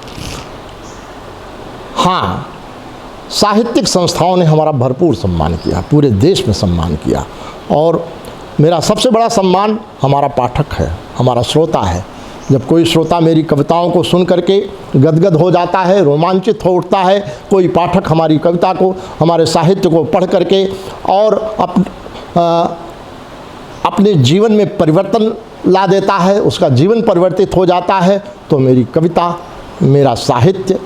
Speaker 2: हाँ, साहित्यिक संस्थाओं ने हमारा भरपूर सम्मान किया, पूरे देश में सम्मान किया और मेरा सबसे बड़ा सम्मान हमारा पाठक है, हमारा श्रोता है। जब कोई श्रोता मेरी कविताओं को सुन करके गदगद हो जाता है, रोमांचित हो उठता है, कोई पाठक हमारी कविता को, हमारे साहित्य को पढ़ करके और अपने जीवन में परिवर्तन ला देता है, उसका जीवन परिवर्तित हो जाता है, तो मेरी कविता, मेरा साहित्य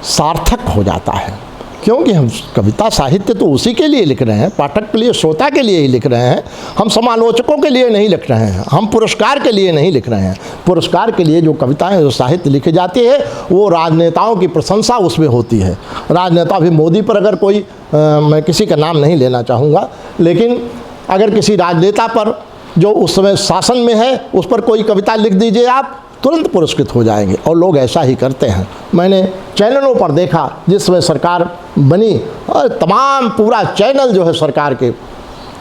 Speaker 2: सार्थक हो जाता है। क्योंकि हम कविता साहित्य तो उसी के लिए लिख रहे हैं, पाठक के लिए, श्रोता के लिए ही लिख रहे हैं। हम समालोचकों के लिए नहीं लिख रहे हैं, हम पुरस्कार के लिए नहीं लिख रहे हैं। पुरस्कार के लिए जो कविताएं, जो साहित्य लिखी जाती है, वो राजनेताओं की प्रशंसा उसमें होती है। राजनेता, अभी मोदी पर अगर कोई मैं किसी का नाम नहीं लेना चाहूँगा, लेकिन अगर किसी राजनेता पर जो उस समय शासन में है उस पर कोई कविता लिख दीजिए, आप तुरंत पुरस्कृत हो जाएंगे और लोग ऐसा ही करते हैं। मैंने चैनलों पर देखा जिसमें सरकार बनी और तमाम पूरा चैनल जो है सरकार के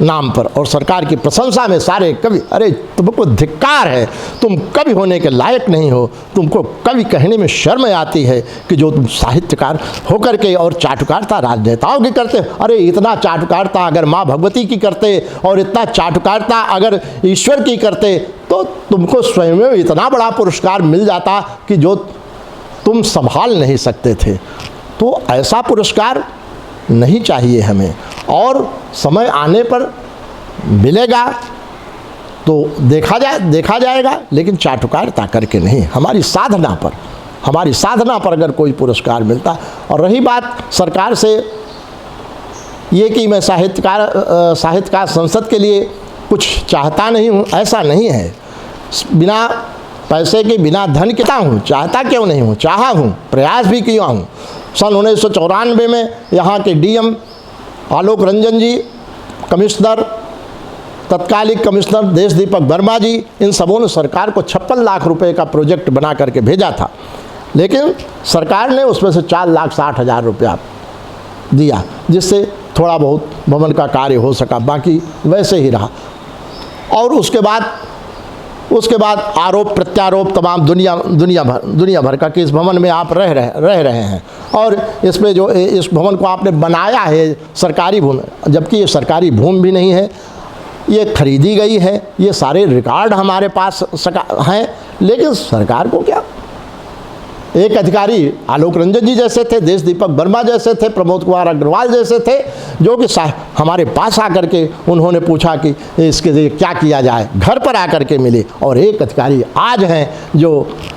Speaker 2: नाम पर और सरकार की प्रशंसा में सारे कवि, अरे तुमको धिक्कार है, तुम कवि होने के लायक नहीं हो, तुमको कवि कहने में शर्म आती है कि जो तुम साहित्यकार होकर के और चाटुकारिता राजनेताओं की करते। अरे इतना चाटुकारिता अगर माँ भगवती की करते और इतना चाटुकारिता अगर ईश्वर की करते तो तुमको स्वयं में इतना बड़ा पुरस्कार मिल जाता कि जो तुम संभाल नहीं सकते थे। तो ऐसा पुरस्कार नहीं चाहिए हमें, और समय आने पर मिलेगा तो देखा जाएगा, लेकिन चाटुकारिता करके नहीं, हमारी साधना पर अगर कोई पुरस्कार मिलता। और रही बात सरकार से ये कि मैं साहित्यकार संसद के लिए कुछ चाहता नहीं हूँ, ऐसा नहीं है। बिना पैसे के, बिना धन के हूँ, चाहता क्यों नहीं हूँ, चाहा हूँ, प्रयास भी किया हूँ। सन 1994 में यहाँ के डीएम आलोक रंजन जी, कमिश्नर, तत्कालिक कमिश्नर देश दीपक वर्मा जी, इन सबों ने सरकार को 56 लाख रुपए का प्रोजेक्ट बना करके भेजा था, लेकिन सरकार ने उसमें से 4,60,000 रुपया दिया, जिससे थोड़ा बहुत भवन का कार्य हो सका, बाकी वैसे ही रहा। और उसके बाद आरोप प्रत्यारोप तमाम दुनिया भर का कि इस भवन में आप रह रहे हैं और इसमें जो इस भवन को आपने बनाया है सरकारी भूमि, जबकि ये सरकारी भूमि भी नहीं है, ये खरीदी गई है, ये सारे रिकॉर्ड हमारे पास हैं। लेकिन सरकार को क्या, एक अधिकारी आलोक रंजन जी जैसे थे, देश दीपक वर्मा जैसे थे, प्रमोद कुमार अग्रवाल जैसे थे, जो कि हमारे पास आकर के उन्होंने पूछा कि इसके लिए क्या किया जाए, घर पर आकर के मिले। और एक अधिकारी आज हैं जो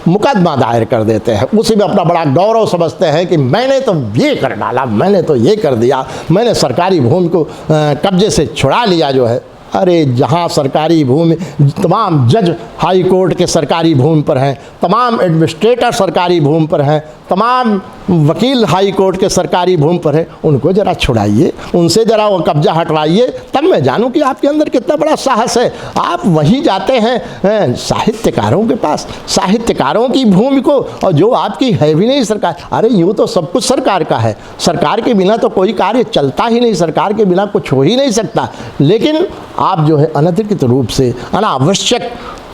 Speaker 2: मुकदमा दायर कर देते हैं, उसी में अपना बड़ा गौरव समझते हैं कि मैंने तो ये कर डाला, मैंने तो ये कर दिया, मैंने सरकारी भूमि को कब्जे से छुड़ा लिया जो है। अरे जहाँ सरकारी भूमि, तमाम जज हाई कोर्ट के सरकारी भूमि पर हैं, तमाम एडमिनिस्ट्रेटर सरकारी भूमि पर हैं, तमाम वकील हाई कोर्ट के सरकारी भूमि पर हैं, उनको ज़रा छुड़ाइए, उनसे ज़रा वो कब्जा हटवाइए, तब मैं जानूं कि आपके अंदर कितना बड़ा साहस है। आप वहीं जाते हैं साहित्यकारों के पास, साहित्यकारों की भूमि को, और जो आपकी है भी नहीं सरकार। अरे यूँ तो सब कुछ सरकार का है, सरकार के बिना तो कोई कार्य चलता ही नहीं, सरकार के बिना कुछ हो ही नहीं सकता। लेकिन आप जो है अनधिकृत रूप से अनावश्यक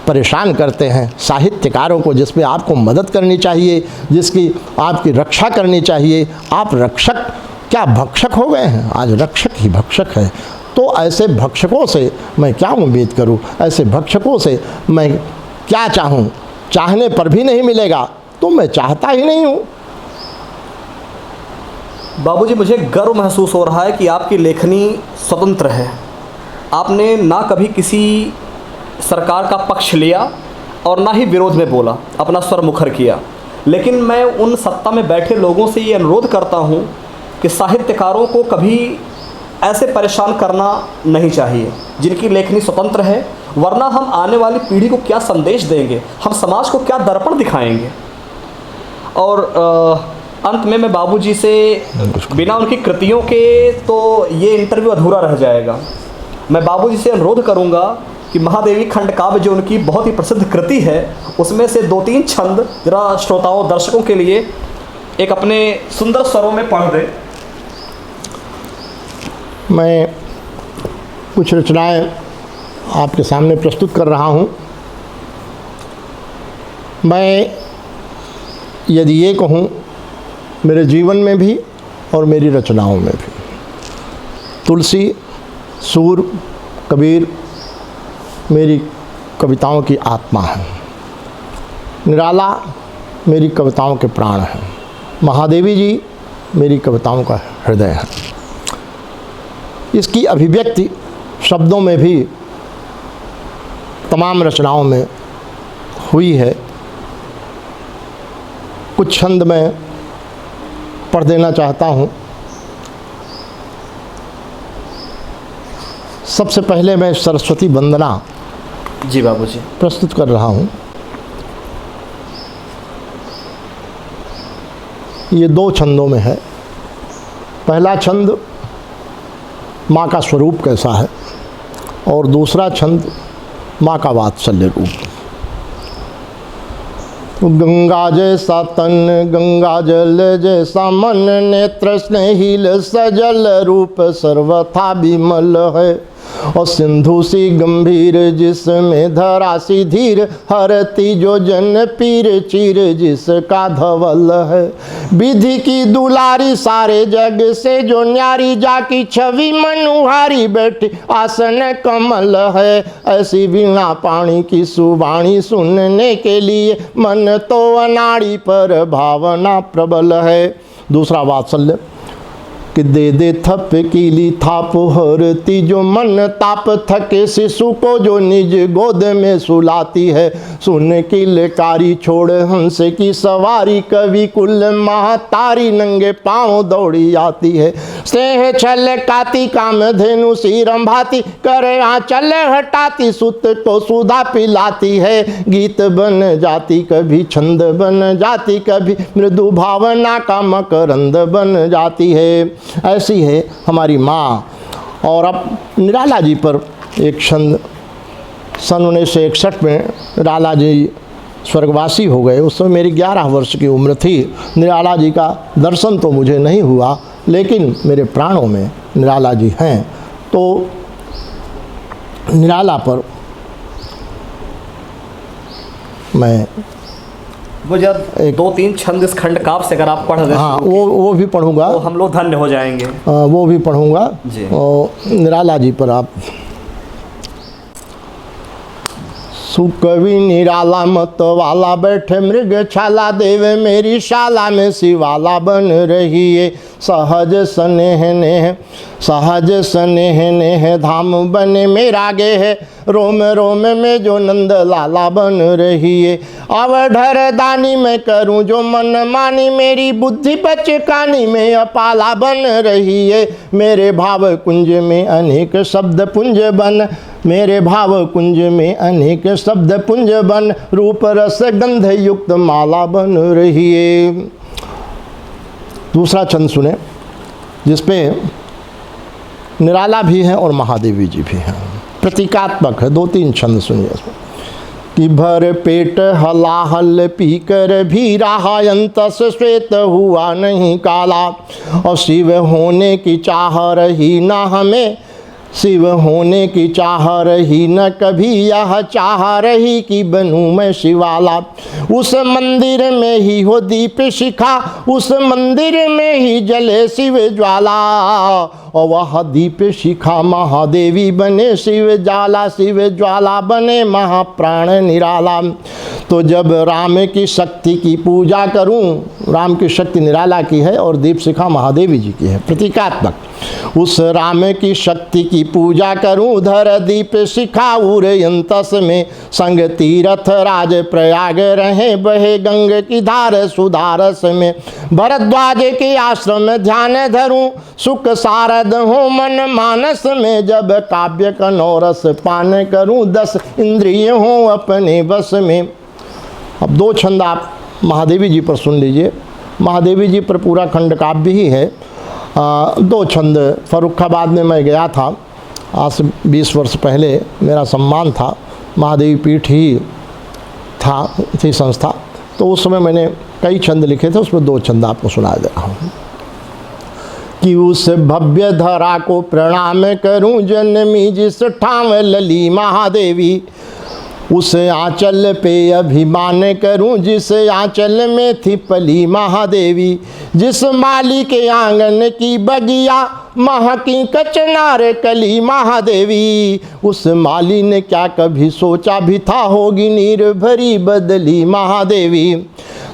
Speaker 2: परेशान करते हैं साहित्यकारों को, जिसमें आपको मदद करनी चाहिए, जिसकी आपकी रक्षा करनी चाहिए। आप रक्षक क्या भक्षक हो गए हैं? आज रक्षक ही भक्षक है। तो ऐसे भक्षकों से मैं क्या उम्मीद करूं? ऐसे भक्षकों से मैं क्या चाहूं? चाहने पर भी नहीं मिलेगा तो मैं चाहता ही नहीं हूं।
Speaker 1: बाबूजी, मुझे गर्व महसूस हो रहा है कि आपकी लेखनी स्वतंत्र है। आपने ना कभी किसी सरकार का पक्ष लिया और ना ही विरोध में बोला, अपना स्वर मुखर किया। लेकिन मैं उन सत्ता में बैठे लोगों से ये अनुरोध करता हूँ कि साहित्यकारों को कभी ऐसे परेशान करना नहीं चाहिए जिनकी लेखनी स्वतंत्र है, वरना हम आने वाली पीढ़ी को क्या संदेश देंगे, हम समाज को क्या दर्पण दिखाएंगे। और अंत में मैं बाबूजी से बिना उनकी कृतियों के तो ये इंटरव्यू अधूरा रह जाएगा। मैं बाबूजी से अनुरोध करूंगा कि महादेवी खंड काव्य जो उनकी बहुत ही प्रसिद्ध कृति है, उसमें से 2-3 छंद जरा श्रोताओं दर्शकों के लिए एक अपने सुंदर स्वरों में पढ़ दें।
Speaker 2: मैं कुछ रचनाएं आपके सामने प्रस्तुत कर रहा हूं। मैं यदि ये कहूं, मेरे जीवन में भी और मेरी रचनाओं में भी तुलसी, सूर, कबीर मेरी कविताओं की आत्मा है। निराला मेरी कविताओं के प्राण हैं। महादेवी जी मेरी कविताओं का हृदय है। इसकी अभिव्यक्ति शब्दों में भी तमाम रचनाओं में हुई है। कुछ छंद मैं पढ़ देना चाहता हूँ। सबसे पहले मैं सरस्वती वंदना
Speaker 1: जी बाबूजी
Speaker 2: प्रस्तुत कर रहा हूँ। ये 2 छंदों में है। पहला छंद माँ का स्वरूप कैसा है और दूसरा छंद माँ का वात्सल्य रूप। गंगा जैसा तन, गंगा जल जैसा मन, नेत्र स्नेहिल सजल रूप सर्वथा विमल है। और सिंधु सी गंभीर जिसमें धरा सी धीर, हरती जो जन पीर चीर जिसका धवल है। विधि की दुलारी सारे जग से जो न्यारी, जाकी छवि मनुहारी बैठी आसन कमल है। ऐसी वीणा पाणी की सुवाणी, सुनने के लिए मन तो अनाड़ी पर भावना प्रबल है। दूसरा वात्सल्य कि दे दे थप कीली थाप हरती जो मन ताप, थके शिशु को जो निज गोद में सुलाती है। सुन किलकारी छोड़ हंस की सवारी, कवि कुल महतारी नंगे पाँव दौड़ी आती है। स्नेह छल काती काम धेनु सी रंभाती, करे आंचल हटाती सुत को सुधा पिलाती है। गीत बन जाती कभी छंद बन जाती, कभी मृदु भावना का मकरंद बन जाती है। ऐसी है हमारी माँ। और अब निराला जी पर एक छंद, सन 1961 में निराला जी स्वर्गवासी हो गए। उस समय मेरी 11 वर्ष की उम्र थी। निराला जी का दर्शन तो मुझे नहीं हुआ, लेकिन मेरे प्राणों में निराला जी हैं। तो निराला पर मैं
Speaker 1: वो जब 2-3 छंद इस खंड काव्य से अगर आप पढ़ दें,
Speaker 2: हाँ वो भी पढ़ूंगा,
Speaker 1: तो हम लोग धन्य हो जाएंगे।
Speaker 2: वो भी पढ़ूंगा।
Speaker 1: जी।
Speaker 2: और निराला जी पर आप सुकवि निराला मत वाला बैठे मृग छाला, देव मेरी शाला में शिवाला बन रही है। सहज स्नेह नेह, सहज स्नेह नेह धाम बने मेरा गे है। रोम रोम में जो नंद लाला बन रही है। अवधर दानी में करूं जो मन मानी, मेरी बुद्धि बचकानी में अपाला बन रही है। मेरे भाव कुंज में अनेक शब्द पुंज बन, मेरे भाव कुंज में अनेक शब्द पुंज बन, रूप रस गंध युक्त माला बन रही है। दूसरा छंद सुने, जिसपे निराला भी है और महादेवी जी भी हैं। प्रतीकात्मक है। 2-3 छंद सुनिए इसमें। कि भर पेट हलाहल पीकर भी रहा, अंतस श्वेत हुआ नहीं काला। और शिव होने की चाह रही ना हमें, शिव होने की चाह रही न कभी यह चाह रही कि बनूं मैं शिवाला। उस मंदिर में ही हो दीप शिखा, उस मंदिर में ही जले शिव ज्वाला। और वह दीप शिखा महादेवी बने शिव ज्वाला, शिव ज्वाला बने महाप्राण निराला। तो जब राम की शक्ति की पूजा करूं, राम की शक्ति निराला की है और दीप शिखा महादेवी जी की है, प्रतीकात्मक। उस राम की शक्ति की पूजा करूं, उधर दीप शिखा उरयंतस में संग तीरथ राज प्रयाग रहे बहे गंग की धार सुधारस में। भरद्वाज के आश्रम ध्यान धरूं, सुख सारद हो मन मानस में। जब काव्य कनौरस पान करूं, 10 इंद्रिय हो अपने बस में। अब 2 छंद आप महादेवी जी पर सुन लीजिए। महादेवी जी पर पूरा खंड काव्य ही है। 2 छंद। फर्रुखाबाद में मैं गया था आज से 20 वर्ष पहले, मेरा सम्मान था, महादेवी पीठ ही थी संस्था। तो उस समय मैंने कई छंद लिखे थे, उसमें 2 छंद आपको सुना दे रहा हूँ। कि उस भव्य धरा को प्रणाम करूं, जन्मी जिस ठाव लली महादेवी। उस आंचल पे अभिमान करूं, जिस आंचल में थी पली महादेवी। जिस माली के आंगन की बगिया, महकी कचनार कली महादेवी। उस माली ने क्या कभी सोचा भी था, होगी नीर भरी बदली महादेवी।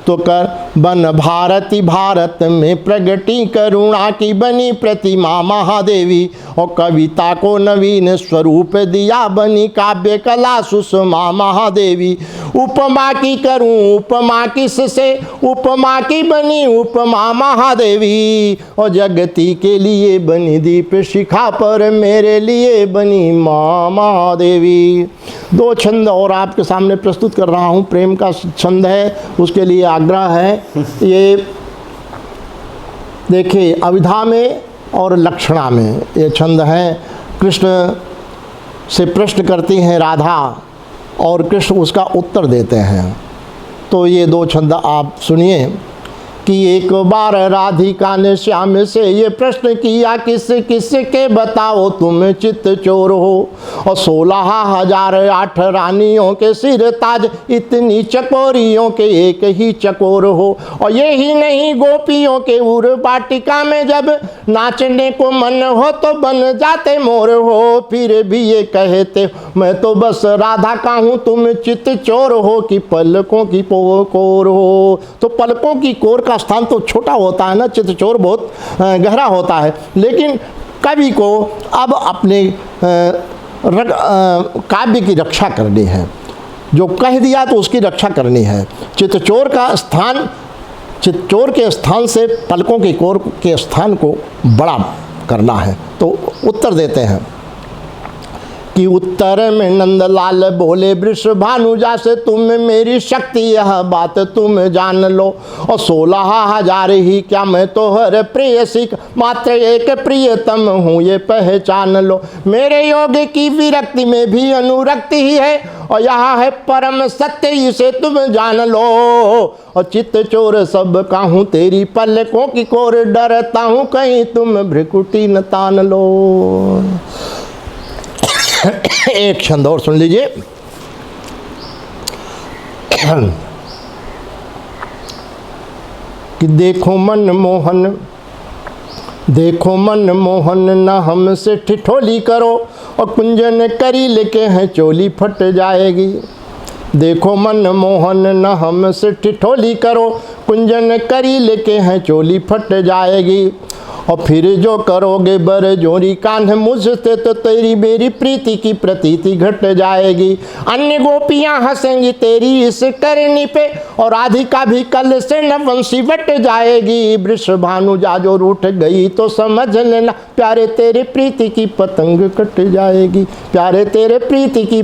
Speaker 2: तो कर बन भारती भारत में प्रगति करुणा की बनी प्रतिमा महादेवी। और कविता को नवीन स्वरूप दिया, बनी काव्य कला सुषमा महादेवी। उपमा की करूं उपमा किससे, उपमा की बनी उपमा महादेवी। और जगती के लिए बनी दीप शिखा, पर मेरे लिए बनी माँ महादेवी। 2 छंद और आपके सामने प्रस्तुत कर रहा हूँ। प्रेम का छंद है, उसके लिए आग्रह है। ये देखिए अविधा में और लक्षणा में ये छंद है। कृष्ण से प्रश्न करती हैं राधा और कृष्ण उसका उत्तर देते हैं। तो ये 2 छंद आप सुनिए। कि एक बार राधिका ने श्याम से ये प्रश्न किया, किस किस के बताओ तुम चित्त चोर हो। और 16,008 रानियों के सिर ताज, इतनी चकोरियों के एक ही चकोर हो। और ये ही नहीं गोपियों के उर वाटिका में जब नाचने को मन हो तो बन जाते मोर हो। फिर भी ये कहते मैं तो बस राधा का हूँ, तुम चित्त चोर हो कि पलकों की कोर हो। तो पलकों की कोर का स्थान तो छोटा होता है ना, चित्तचोर बहुत गहरा होता है। लेकिन कवि को अब अपने काव्य की रक्षा करनी है। जो कह दिया तो उसकी रक्षा करनी है। चित्तचोर का स्थान, चित्तचोर के स्थान से पलकों की कोर के स्थान को बड़ा करना है। तो उत्तर देते हैं कि उत्तर में नंदलाल बोले वृषभानुजा से, तुम मेरी शक्ति यह बात तुम जान लो। और 16,000 ही क्या मैं तो हर प्रेयसी, मात्र एक प्रियतम हूँ ये पहचान लो। मेरे योग की विरक्ति में भी अनुरक्ति ही है, और यहाँ है परम सत्य इसे तुम जान लो। और चित्त चोर सब का हूँ तेरी पलकों की कोर, डरता हूँ कहीं तुम भ्रिकुटी न तान लो। एक छंद और सुन लीजिए। कि देखो मन मोहन, देखो मन मोहन न हमसे ठिठोली करो। और कुंजन करी लेके हैं चोली फट जाएगी। देखो मन मोहन न हमसे ठिठोली करो, कुंजन करी लेके हैं चोली फट जाएगी। और फिर जो करोगे बर जोरी कान्ह मुझसे, तो तेरी मेरी प्रीति की प्रतीति घट जाएगी। अन्य गोपियां हंसेंगी तेरी इस करनी पे, और राधिका भी कल से नवंशी बट जाएगी। वृषभानुजा जो रूठ गई तो समझ लेना, प्यारे तेरे प्रीति की पतंग कट जाएगी। प्यारे तेरे प्रीति की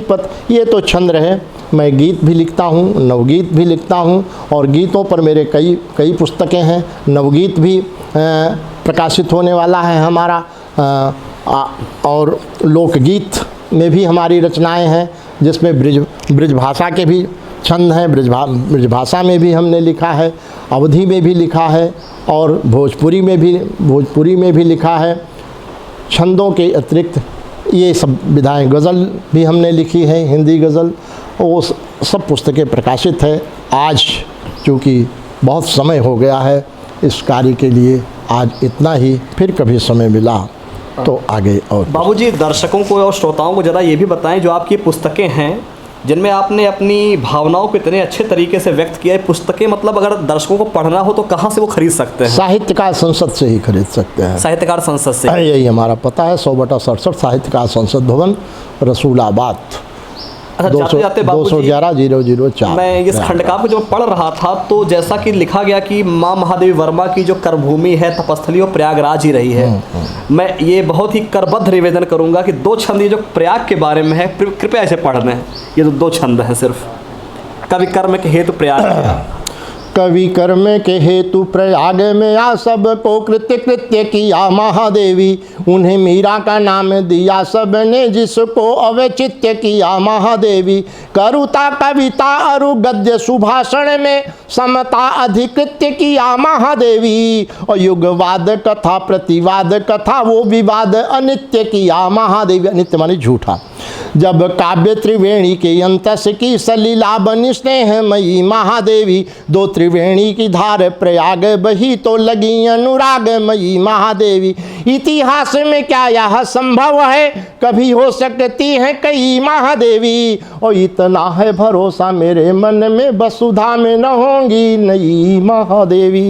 Speaker 2: ये तो छंद रहे। मैं गीत भी लिखता हूँ, नवगीत भी लिखता हूँ, और गीतों पर मेरे कई पुस्तकें हैं। नवगीत भी प्रकाशित होने वाला है हमारा, और लोकगीत में भी हमारी रचनाएं हैं, जिसमें ब्रिज भाषा के भी छंद हैं। ब्रिज भाषा में भी हमने लिखा है, अवधी में भी लिखा है, और भोजपुरी में भी लिखा है। छंदों के अतिरिक्त ये सब विधाएं, गज़ल भी हमने लिखी है, हिंदी गज़ल, वो सब पुस्तकें प्रकाशित है। आज चूँकि बहुत समय हो गया है इस कार्य के लिए, आज इतना ही, फिर कभी समय मिला तो आगे। और
Speaker 1: बाबूजी, दर्शकों को और श्रोताओं को ज़रा ये भी बताएं, जो आपकी पुस्तकें हैं जिनमें आपने अपनी भावनाओं को इतने अच्छे तरीके से व्यक्त किया है, पुस्तकें मतलब अगर दर्शकों को पढ़ना हो तो कहाँ से वो खरीद सकते हैं?
Speaker 2: साहित्यकार संसद से ही खरीद सकते हैं।
Speaker 1: साहित्यकार संसद से?
Speaker 2: यही हमारा पता है, 100/67 साहित्यकार संसद भवन, रसूलाबाद,
Speaker 1: अच्छा, जाते जाते बाबूजी
Speaker 2: 211-004।
Speaker 1: मैं इस खंडकाव्य को जब पढ़ रहा था तो जैसा कि लिखा गया कि माँ महादेवी वर्मा की जो कर्मभूमि है, तपस्थली, वो प्रयागराज ही रही है। मैं ये बहुत ही करबद्ध निवेदन करूंगा कि 2 छंद ये जो प्रयाग के बारे में है, कृपया इसे पढ़ लें। ये तो 2 छंद हैं सिर्फ। कवि कर्म के हेतु प्रयाग।
Speaker 2: कवि कर्म के हेतु प्रयाग में आ सबको कृत्य कृत्य किया महादेवी, उन्हें मीरा का नाम दिया सबने, जिसको अवचित्य किया महादेवी। करुता कविता अरु गद्य सुभाषण में समता अधिकृत्य किया महादेवी, और युगवाद कथा प्रतिवाद कथा वो विवाद अनित्य किया महादेवी। अनित्य माने झूठा। जब काव्य त्रिवेणी के अंतस की सलीला बनी स्नेहमयी महादेवी, 2 त्रिवेणी की धार प्रयाग बही तो लगी अनुरागमयी महादेवी। इतिहास में क्या यह संभव है, कभी हो सकती है कई महादेवी, और इतना है भरोसा मेरे मन में, वसुधा में न होंगी नई महादेवी।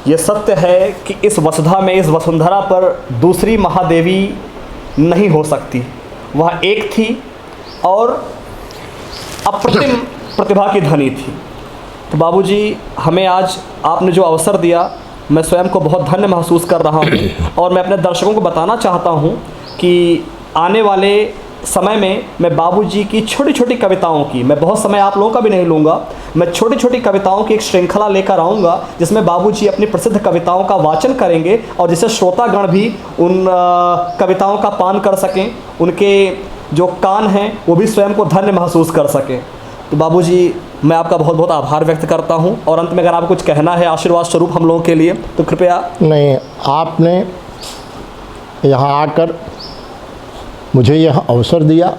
Speaker 1: ये सत्य है कि इस वसुधा में, इस वसुंधरा पर दूसरी महादेवी नहीं हो सकती। वह एक थी और अप्रतिम प्रतिभा की धनी थी। तो बाबूजी, हमें आज आपने जो अवसर दिया, मैं स्वयं को बहुत धन्य महसूस कर रहा हूँ। और मैं अपने दर्शकों को बताना चाहता हूँ कि आने वाले समय में मैं बाबूजी की छोटी छोटी कविताओं की, मैं बहुत समय आप लोगों का भी नहीं लूँगा, मैं छोटी छोटी कविताओं की एक श्रृंखला लेकर आऊँगा, जिसमें बाबूजी अपनी प्रसिद्ध कविताओं का वाचन करेंगे और जिससे श्रोतागण भी उन कविताओं का पान कर सकें, उनके जो कान हैं वो भी स्वयं को धन्य महसूस कर सकें। तो बाबूजी, मैं आपका बहुत बहुत आभार व्यक्त करता हूँ। और अंत में अगर आपको कुछ कहना है आशीर्वाद स्वरूप हम लोगों के लिए, तो कृपया।
Speaker 2: नहीं, आपने यहाँ आकर मुझे यह अवसर दिया,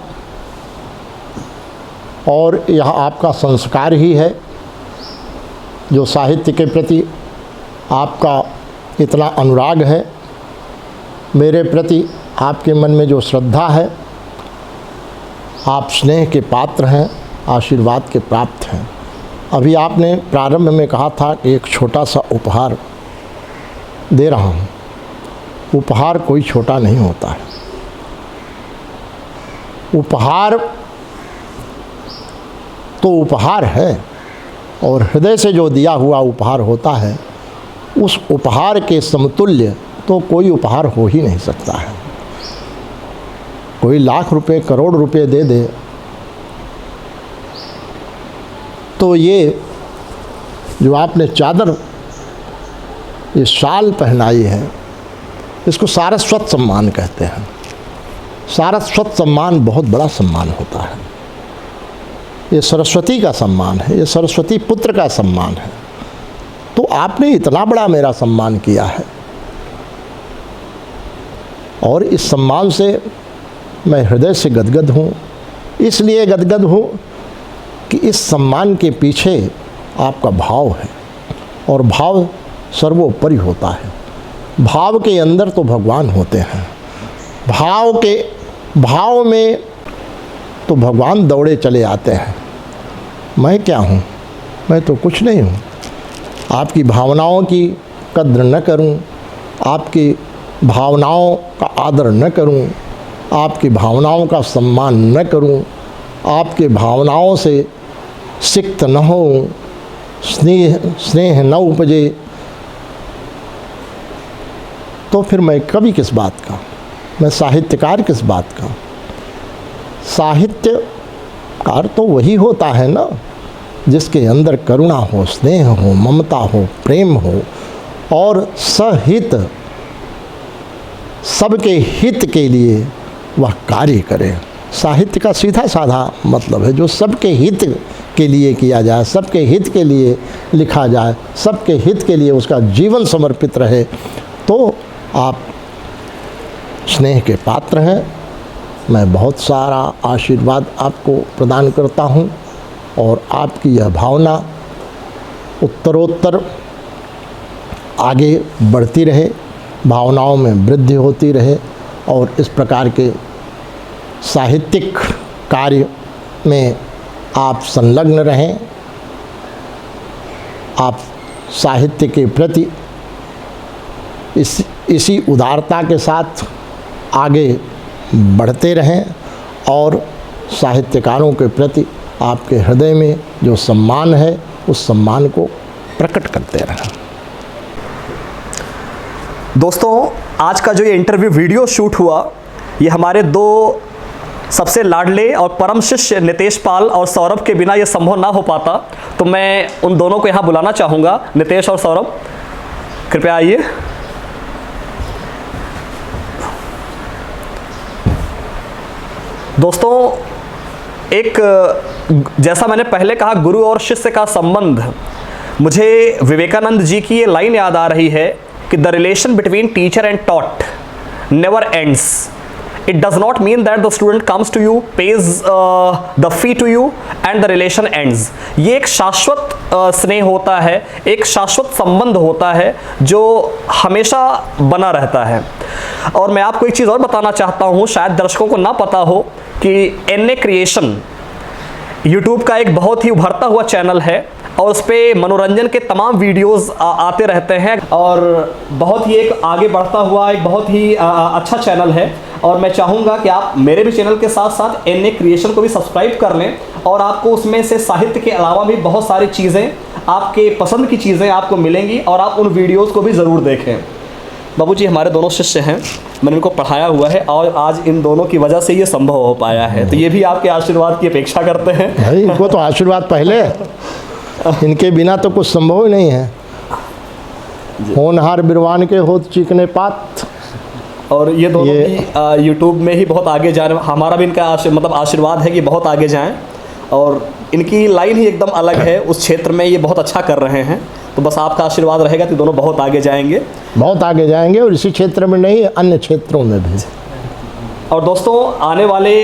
Speaker 2: और यह आपका संस्कार ही है, जो साहित्य के प्रति आपका इतना अनुराग है, मेरे प्रति आपके मन में जो श्रद्धा है, आप स्नेह के पात्र हैं, आशीर्वाद के प्राप्त हैं। अभी आपने प्रारंभ में कहा था कि एक छोटा सा उपहार दे रहा हूँ। उपहार कोई छोटा नहीं होता है। उपहार तो उपहार है, और हृदय से जो दिया हुआ उपहार होता है, उस उपहार के समतुल्य तो कोई उपहार हो ही नहीं सकता है। कोई लाख रुपए, करोड़ रुपए दे दे तो ये जो आपने चादर, ये शाल पहनाई है, इसको सारस्वत सम्मान कहते हैं। सारस्वत सम्मान बहुत बड़ा सम्मान होता है। ये सरस्वती का सम्मान है, ये सरस्वती पुत्र का सम्मान है। तो आपने इतना बड़ा मेरा सम्मान किया है, और इस सम्मान से मैं हृदय से गदगद हूँ। इसलिए गदगद हूँ कि इस सम्मान के पीछे आपका भाव है, और भाव सर्वोपरि होता है। भाव के अंदर तो भगवान होते हैं। भाव में तो भगवान दौड़े चले आते हैं। मैं क्या हूँ? मैं तो कुछ नहीं हूँ। आपकी भावनाओं की कद्र न करूँ, आपकी भावनाओं का आदर न करूँ, आपकी भावनाओं का सम्मान न करूं, आपके भावनाओं से सिक्त न हो, स्नेह न उपजे, तो फिर मैं कवि किस बात का, मैं साहित्यकार किस बात का? साहित्यकार तो वही होता है ना जिसके अंदर करुणा हो, स्नेह हो, ममता हो, प्रेम हो, और सहित, सबके हित के लिए वह कार्य करे। साहित्य का सीधा साधा मतलब है जो सबके हित के लिए किया जाए, सबके हित के लिए लिखा जाए, सबके हित के लिए उसका जीवन समर्पित रहे। तो आप स्नेह के पात्र हैं। मैं बहुत सारा आशीर्वाद आपको प्रदान करता हूं और आपकी यह भावना उत्तरोत्तर आगे बढ़ती रहे, भावनाओं में वृद्धि होती रहे और इस प्रकार के साहित्यिक कार्य में आप संलग्न रहें। आप साहित्य के प्रति इसी उदारता के साथ आगे बढ़ते रहें और साहित्यकारों के प्रति आपके हृदय में जो सम्मान है उस सम्मान को प्रकट करते रहें।
Speaker 1: दोस्तों, आज का जो ये इंटरव्यू वीडियो शूट हुआ, ये हमारे दो सबसे लाडले और परम शिष्य नितेश पाल और सौरभ के बिना ये संभव ना हो पाता। तो मैं उन दोनों को यहाँ बुलाना चाहूँगा। नितेश और सौरभ, कृपया आइए। दोस्तों, एक जैसा मैंने पहले कहा, गुरु और शिष्य का संबंध, मुझे विवेकानंद जी की ये लाइन याद आ रही है कि the relation between teacher and taught never ends. It does not mean that the student comes to you, pays the fee to you and the relation ends. ये एक शाश्वत स्नेह होता है, एक शाश्वत संबंध होता है जो हमेशा बना रहता है। और मैं आपको एक चीज़ और बताना चाहता हूँ, शायद दर्शकों को ना पता हो कि NA क्रिएशन YouTube का एक बहुत ही उभरता हुआ चैनल है और उस पर मनोरंजन के तमाम वीडियोस आते रहते हैं और बहुत ही एक आगे बढ़ता हुआ एक बहुत ही अच्छा चैनल है। और मैं चाहूँगा कि आप मेरे भी चैनल के साथ साथ NA क्रिएशन को भी सब्सक्राइब कर लें और आपको उसमें से साहित्य के अलावा भी बहुत सारी चीज़ें, आपके पसंद की चीज़ें आपको मिलेंगी और आप उन वीडियोज़ को भी ज़रूर देखें। बाबूजी हमारे दोनों शिष्य हैं, मैंने इनको पढ़ाया हुआ है और आज इन दोनों की वजह से ये संभव हो पाया है, तो ये भी आपके आशीर्वाद की अपेक्षा करते हैं।
Speaker 2: भाई इनको तो आशीर्वाद पहले, इनके बिना तो कुछ संभव ही नहीं है। होनहार बिरवान के होत चिकने पात।
Speaker 1: और ये दोनों भी यूट्यूब में ही बहुत आगे जा रहे हैं। हमारा भी इनका मतलब आशीर्वाद है कि बहुत आगे जाएं और इनकी लाइन ही एकदम अलग है, उस क्षेत्र में ये बहुत अच्छा कर रहे हैं। तो बस आपका आशीर्वाद रहेगा कि दोनों बहुत आगे जाएंगे,
Speaker 2: बहुत आगे जाएंगे और इसी क्षेत्र में नहीं, अन्य क्षेत्रों में भी।
Speaker 1: और दोस्तों, आने वाले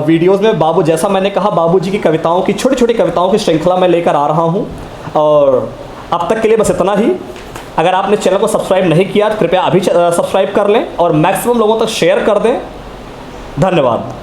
Speaker 1: वीडियोस में बाबू, जैसा मैंने कहा, बाबूजी की कविताओं की, छोटी छोटी कविताओं की श्रृंखला मैं लेकर आ रहा हूं। और अब तक के लिए बस इतना ही। अगर आपने चैनल को सब्सक्राइब नहीं किया तो कृपया अभी सब्सक्राइब कर लें और मैक्सिमम लोगों तक शेयर कर दें। धन्यवाद।